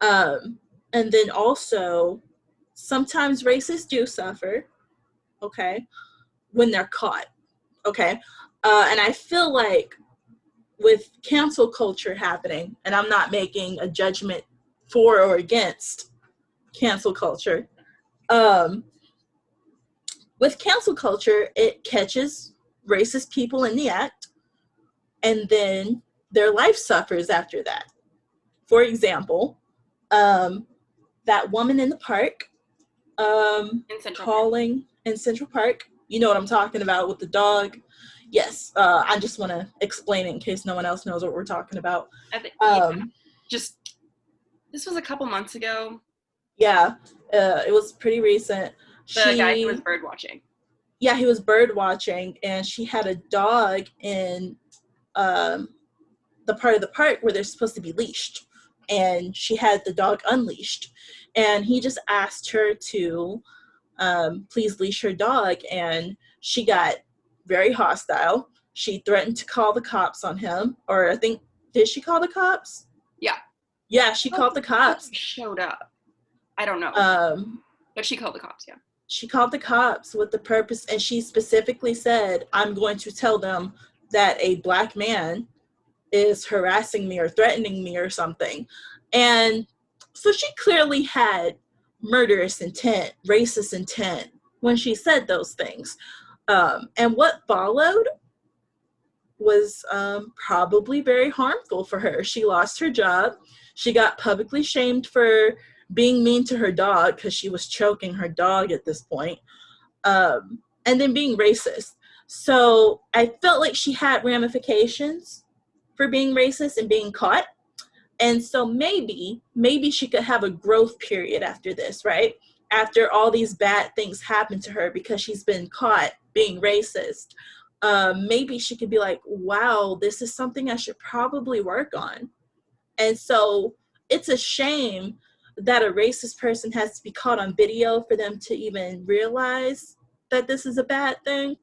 And then also, sometimes racists do suffer, okay, when they're caught, okay? And I feel like with cancel culture happening, and I'm not making a judgment for or against cancel culture, with cancel culture, it catches racist people in the act, and then their life suffers after that. For example, that woman in the park, in Central Park, you know what I'm talking about with the dog. Yes, I just want to explain it in case no one else knows what we're talking about. This was a couple months ago. Yeah, it was pretty recent. The guy who was bird watching. Yeah, he was bird watching, and she had a dog in the part of the park where they're supposed to be leashed, and she had the dog unleashed, and he just asked her to please leash her dog, and she got very hostile. She threatened to call the cops on him, or I think, did she call the cops? Yeah, she called the cops. Showed up. I don't know. But she called the cops, yeah. She called the cops with the purpose, and she specifically said, I'm going to tell them that a Black man is harassing me or threatening me or something. And so she clearly had murderous intent, racist intent when she said those things. And what followed was probably very harmful for her. She lost her job. She got publicly shamed for being mean to her dog because she was choking her dog at this point. and then being racist. So I felt like she had ramifications for being racist and being caught. And so maybe she could have a growth period after this, right? After all these bad things happen to her because she's been caught being racist. Maybe she could be like, wow, this is something I should probably work on. And so it's a shame that a racist person has to be caught on video for them to even realize that this is a bad thing.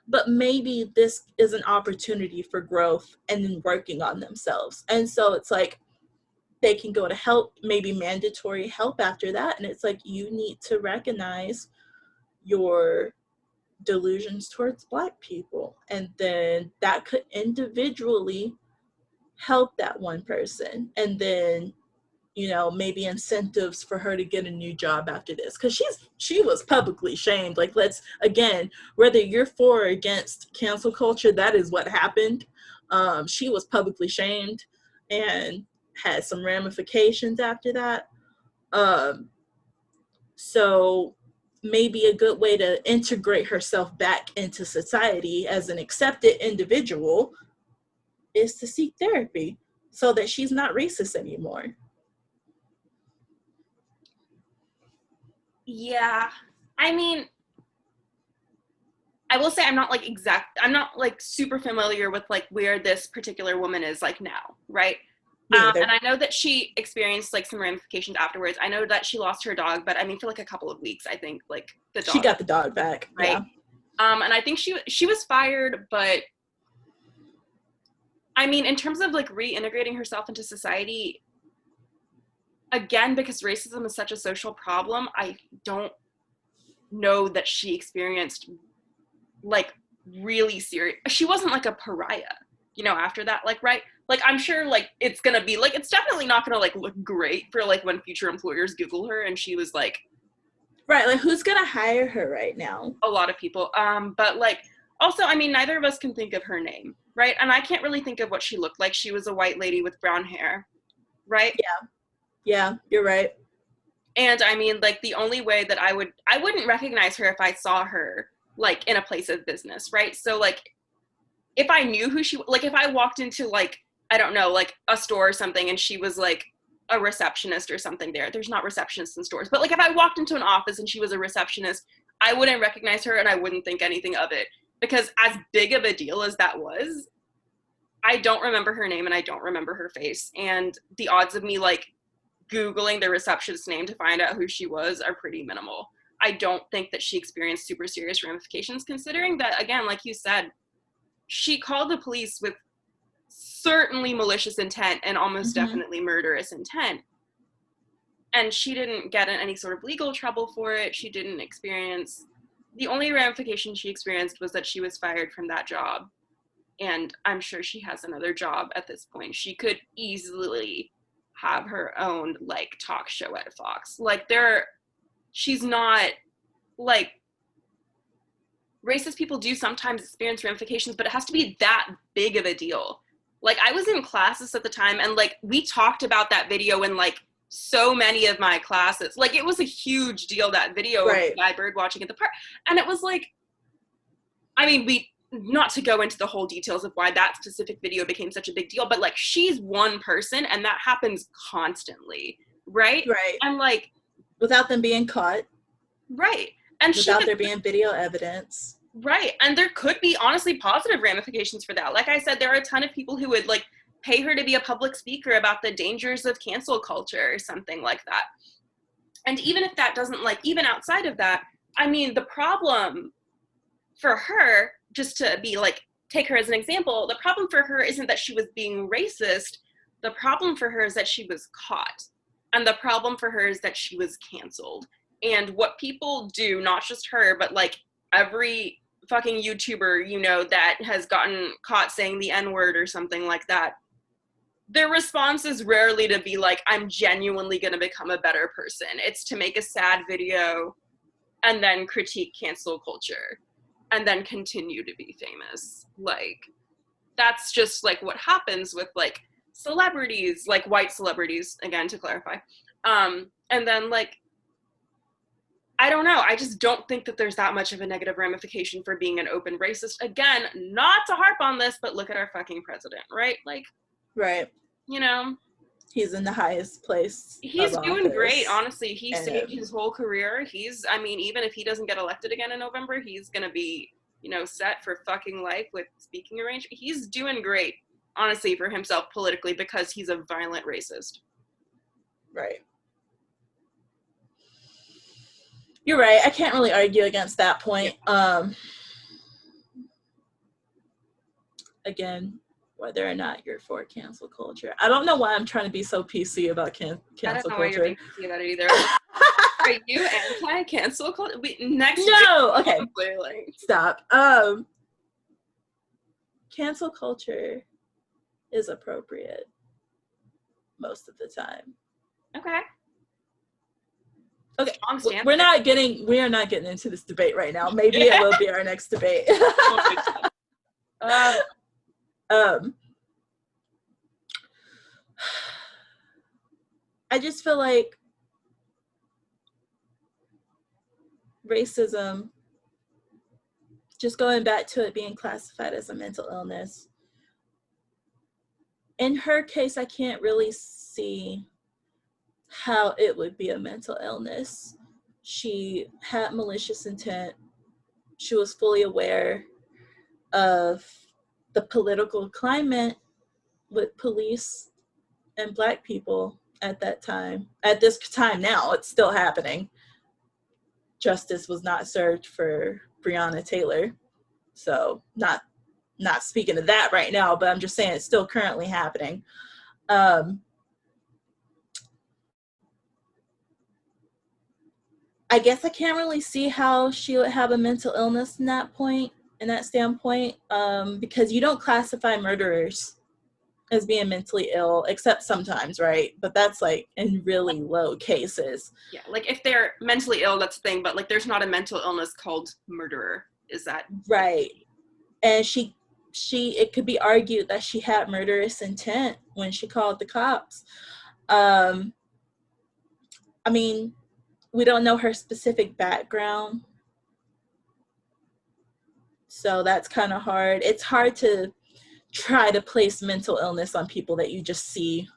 But maybe this is an opportunity for growth and then working on themselves. And so it's like they can go to help, maybe mandatory help after that. And it's like you need to recognize your delusions towards Black people. And then that could individually help that one person. And then, you know, maybe incentives for her to get a new job after this, because she was publicly shamed. Like, let's, again, whether you're for or against cancel culture, that is what happened. She was publicly shamed and had some ramifications after that. So maybe a good way to integrate herself back into society as an accepted individual is to seek therapy so that she's not racist anymore. Yeah. I mean, I will say I'm not like super familiar with like where this particular woman is like now, right? Me either. And I know that she experienced like some ramifications afterwards. I know that she lost her dog, but I mean for like a couple of weeks, I think like the dog. She got the dog back, right? yeah. And I think she was fired, but I mean in terms of like reintegrating herself into society, again, because racism is such a social problem, I don't know that she experienced like really serious. She wasn't like a pariah, you know, after that, like, right? Like, I'm sure like it's gonna be like, it's definitely not gonna like look great for like when future employers Google her and she was like, right, like who's gonna hire her right now? a lot of people. But like also, I mean, neither of us can think of her name, right? And I can't really think of what she looked like. She was a white lady with brown hair, right? Yeah, you're right. And I mean, like the only way that I wouldn't recognize her if I saw her like in a place of business, right? So like if I knew who she, like if I walked into like, I don't know, like a store or something and she was like a receptionist or something there's not receptionists in stores, but like if I walked into an office and she was a receptionist, I wouldn't recognize her and I wouldn't think anything of it, because as big of a deal as that was, I don't remember her name and I don't remember her face. And the odds of me like Googling the receptionist's name to find out who she was are pretty minimal. I don't think that she experienced super serious ramifications, considering that, again, like you said, she called the police with certainly malicious intent and almost definitely murderous intent. And she didn't get in any sort of legal trouble for it. She didn't experience, the only ramification she experienced was that she was fired from that job. And I'm sure she has another job at this point. She could easily have her own like talk show at Fox. Like she's not like, racist people do sometimes experience ramifications, but it has to be that big of a deal. Like I was in classes at the time and like we talked about that video in like so many of my classes. Like it was a huge deal, that video of the guy bird watching at the park. And it was like, I mean, not to go into the whole details of why that specific video became such a big deal, but like she's one person and that happens constantly, right? Right. And like without them being caught. Right. And without there being video evidence. Right. And there could be honestly positive ramifications for that. Like I said, there are a ton of people who would like pay her to be a public speaker about the dangers of cancel culture or something like that. And even if that doesn't, like, even outside of that, I mean, the problem for her, just to be like, take her as an example, the problem for her isn't that she was being racist. The problem for her is that she was caught. And the problem for her is that she was canceled. And what people do, not just her, but like every fucking YouTuber, you know, that has gotten caught saying the N-word or something like that, their response is rarely to be like, I'm genuinely going to become a better person. It's to make a sad video and then critique cancel culture and then continue to be famous. Like, that's just like what happens with like celebrities, like white celebrities, again, to clarify. And then like, I don't know. I just don't think that there's that much of a negative ramification for being an open racist. Again, not to harp on this, but look at our fucking president, right? Like, right. you know, He's in the highest place of he's doing great, office. honestly. He saved his whole career. I mean, even if he doesn't get elected again in November, he's going to be, set for fucking life with speaking arrangement. He's doing great, honestly, for himself politically because he's a violent racist. Right. You're right. I can't really argue against that point. Yeah. Again, whether or not you're for cancel culture. I don't know why I'm trying to be so PC about cancel culture. I don't know why you're being PC about it either. Are you anti-cancel culture? Okay. Stop. Cancel culture is appropriate most of the time. Okay. Okay, we are not getting into this debate right now. Maybe it will be our next debate. I just feel like racism, just going back to it being classified as a mental illness, in her case, I can't really see how it would be a mental illness. She had malicious intent. She was fully aware of the political climate with police and Black people at that time. At this time now, it's still happening. Justice was not served for Breonna Taylor. So not speaking of that right now, but I'm just saying it's still currently happening. I guess I can't really see how she would have a mental illness in that standpoint, because you don't classify murderers as being mentally ill, except sometimes, right? But that's like in really low cases. Yeah, like if they're mentally ill, that's the thing, but like there's not a mental illness called murderer. Is that right? And it could be argued that she had murderous intent when she called the cops. I mean, we don't know her specific background, so that's kind of hard. It's hard to try to place mental illness on people that you just see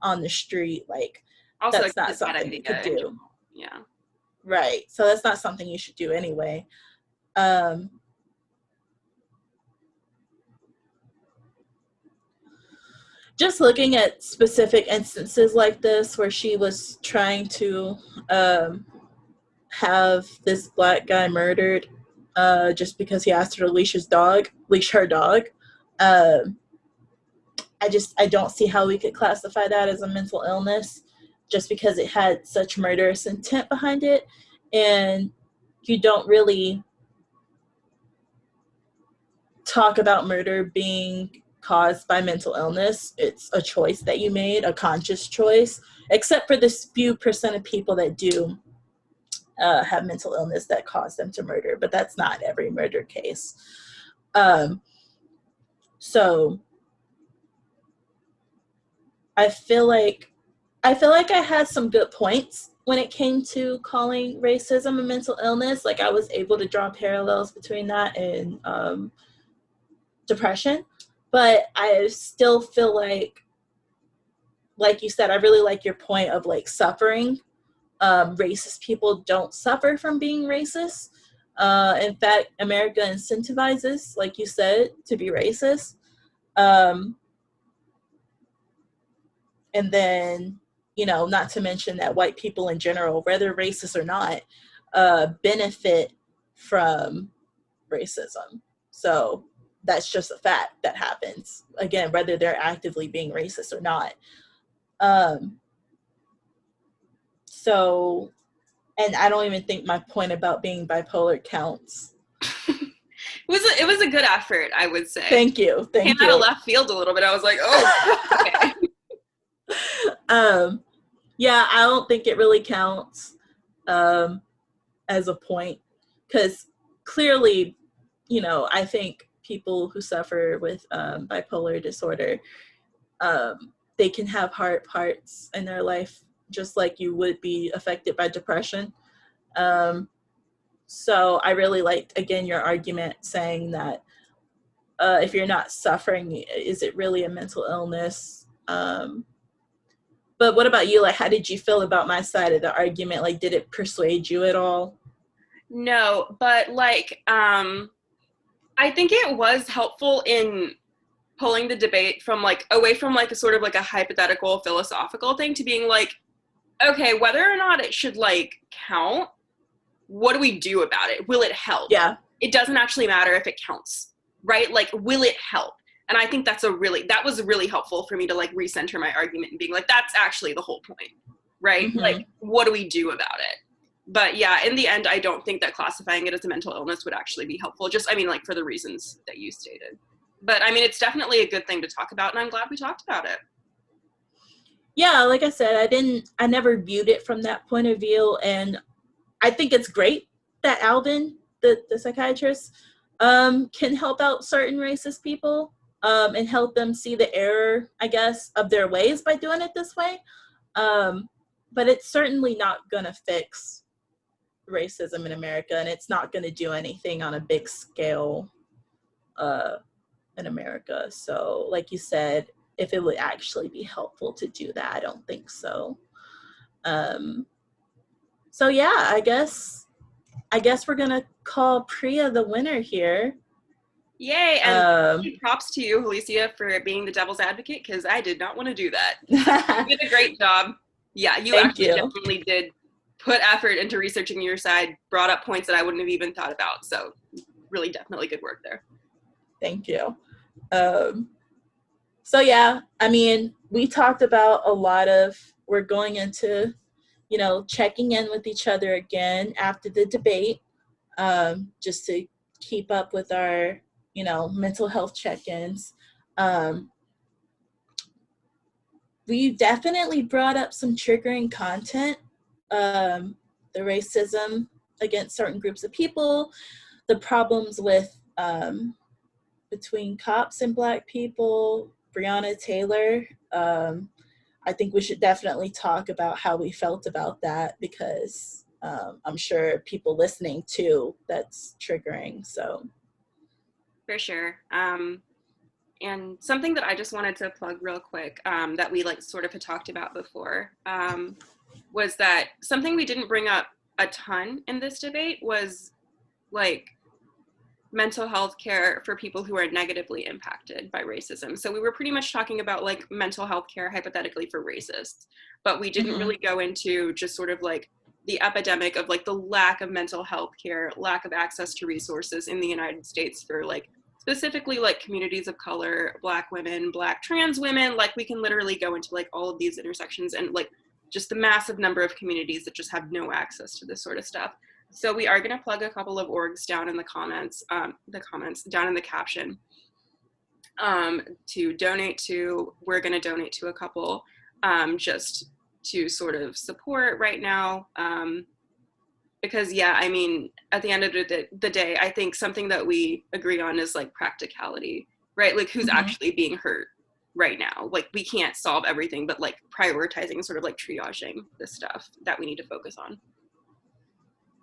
on the street. Like, also, that's not something you could do. Yeah. Right. So that's not something you should do anyway. Just looking at specific instances like this where she was trying to have this Black guy murdered just because he asked her to leash her dog. I don't see how we could classify that as a mental illness just because it had such murderous intent behind it. And you don't really talk about murder being caused by mental illness. It's a choice that you made, a conscious choice, except for this few percent of people that do have mental illness that cause them to murder, but that's not every murder case. So I feel like I had some good points when it came to calling racism a mental illness. Like I was able to draw parallels between that and depression, but I still feel like you said, I really like your point of like suffering. Racist people don't suffer from being racist. In fact, America incentivizes, like you said, to be racist. And then, not to mention that white people in general, whether racist or not, benefit from racism. So that's just a fact that happens, again, whether they're actively being racist or not. So, and I don't even think my point about being bipolar counts. It was a good effort, I would say. Thank you. Came out of left field a little bit. I was like, oh, okay. Yeah, I don't think it really counts as a point, because clearly, I think people who suffer with bipolar disorder, they can have hard parts in their life, just like you would be affected by depression. So I really liked, again, your argument saying that if you're not suffering, is it really a mental illness? But what about you? Like, how did you feel about my side of the argument? Like, did it persuade you at all? No, but like, I think it was helpful in pulling the debate from like away from like a sort of like a hypothetical philosophical thing to being like, okay, whether or not it should like count, what do we do about it? Will it help? Yeah. It doesn't actually matter if it counts, right? Like, will it help? And I think that was really helpful for me to like recenter my argument and being like, that's actually the whole point, right? Mm-hmm. Like, what do we do about it? But yeah, in the end, I don't think that classifying it as a mental illness would actually be helpful. Just, I mean, like for the reasons that you stated. But I mean, it's definitely a good thing to talk about, and I'm glad we talked about it. Yeah, like I said, I never viewed it from that point of view. And I think it's great that Alvin, the psychiatrist, can help out certain racist people and help them see the error, I guess, of their ways by doing it this way. But it's certainly not going to fix racism in America, and it's not going to do anything on a big scale in America. So, like you said, if it would actually be helpful to do that, I don't think so. So yeah, I guess we're gonna call Priya the winner here. Yay, and props to you, Hollisia, for being the devil's advocate, because I did not want to do that. You did a great job. Yeah, you Thank actually you. definitely did put effort into researching your side, brought up points that I wouldn't have even thought about. So really definitely good work there. Thank you. So yeah, I mean, we talked about a lot of, we're going into, checking in with each other again after the debate, just to keep up with our, mental health check-ins. We definitely brought up some triggering content, the racism against certain groups of people, the problems with between cops and Black people, Breonna Taylor. I think we should definitely talk about how we felt about that, because I'm sure people listening too, that's triggering. So for sure. And something that I just wanted to plug real quick, that we like sort of had talked about before, was that something we didn't bring up a ton in this debate was like mental health care for people who are negatively impacted by racism. So we were pretty much talking about like mental health care hypothetically for racists, but we didn't really go into just sort of like the epidemic of like the lack of mental health care, lack of access to resources in the United States for like specifically like communities of color, Black women, Black trans women. Like we can literally go into like all of these intersections and like just the massive number of communities that just have no access to this sort of stuff. So we are going to plug a couple of orgs down in the comments down in the caption, to donate to. We're going to donate to a couple, just to sort of support right now. Because yeah, I mean, at the end of the day, I think something that we agree on is like practicality, right? Like who's actually being hurt right now. Like we can't solve everything, but like prioritizing, sort of like triaging the stuff that we need to focus on.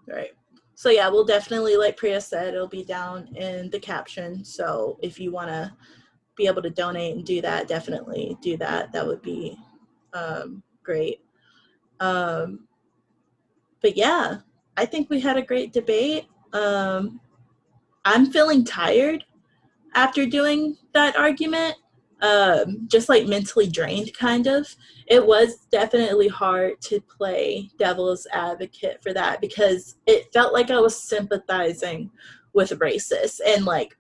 Right. So yeah, we'll definitely, like Priya said, it'll be down in the caption. So if you want to be able to donate and do that, definitely do that. That would be great. But yeah, I think we had a great debate. I'm feeling tired after doing that argument, just like mentally drained, kind of. It was definitely hard to play devil's advocate for that, because it felt like I was sympathizing with racists, and like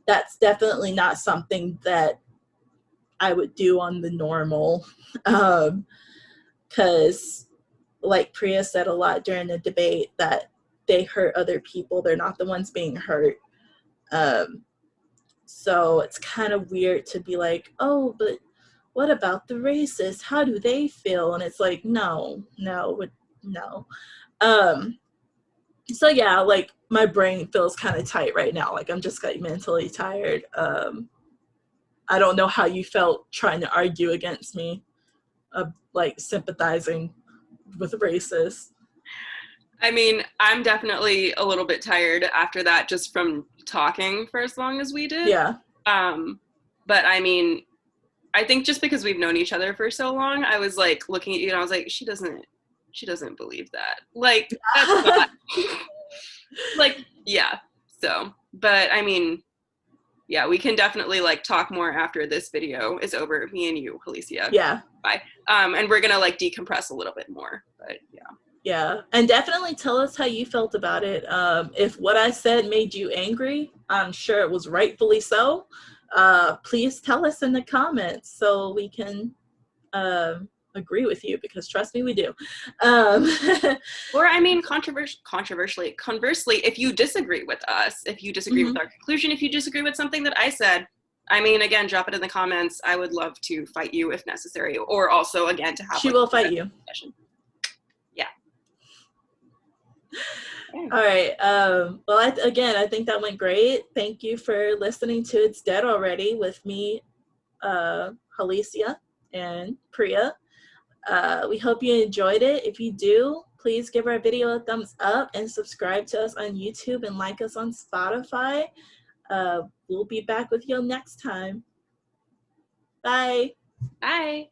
that's definitely not something that I would do on the normal, because like Priya said a lot during the debate, that they hurt other people, they're not the ones being hurt. So it's kind of weird to be like, oh, but what about the racists? How do they feel? And it's like, no. So yeah, like my brain feels kind of tight right now. Like I'm just like mentally tired. I don't know how you felt trying to argue against me, like sympathizing with racists. I mean, I'm definitely a little bit tired after that just from talking for as long as we did. Yeah. Um, but I mean, I think just because we've known each other for so long, I was like looking at you and I was like, she doesn't believe that. Like, that's not like, yeah. So, but I mean, yeah, we can definitely like talk more after this video is over. Me and you, Hollisia. Yeah. Bye. And we're gonna like decompress a little bit more. But yeah. Yeah. And definitely tell us how you felt about it. If what I said made you angry, I'm sure it was rightfully so. Please tell us in the comments so we can agree with you, because trust me, we do. Or I mean, conversely, if you disagree with us, if you disagree with Mhm. our conclusion, if you disagree with something that I said, I mean, again, drop it in the comments. I would love to fight you if necessary, or also again to have She like will a fight you. discussion. Yeah. Okay. All right. Well, I think that went great. Thank you for listening to It's Dead Already with me, Hollisia and Priya. We hope you enjoyed it. If you do, please give our video a thumbs up and subscribe to us on YouTube and like us on Spotify. We'll be back with you next time. Bye. Bye.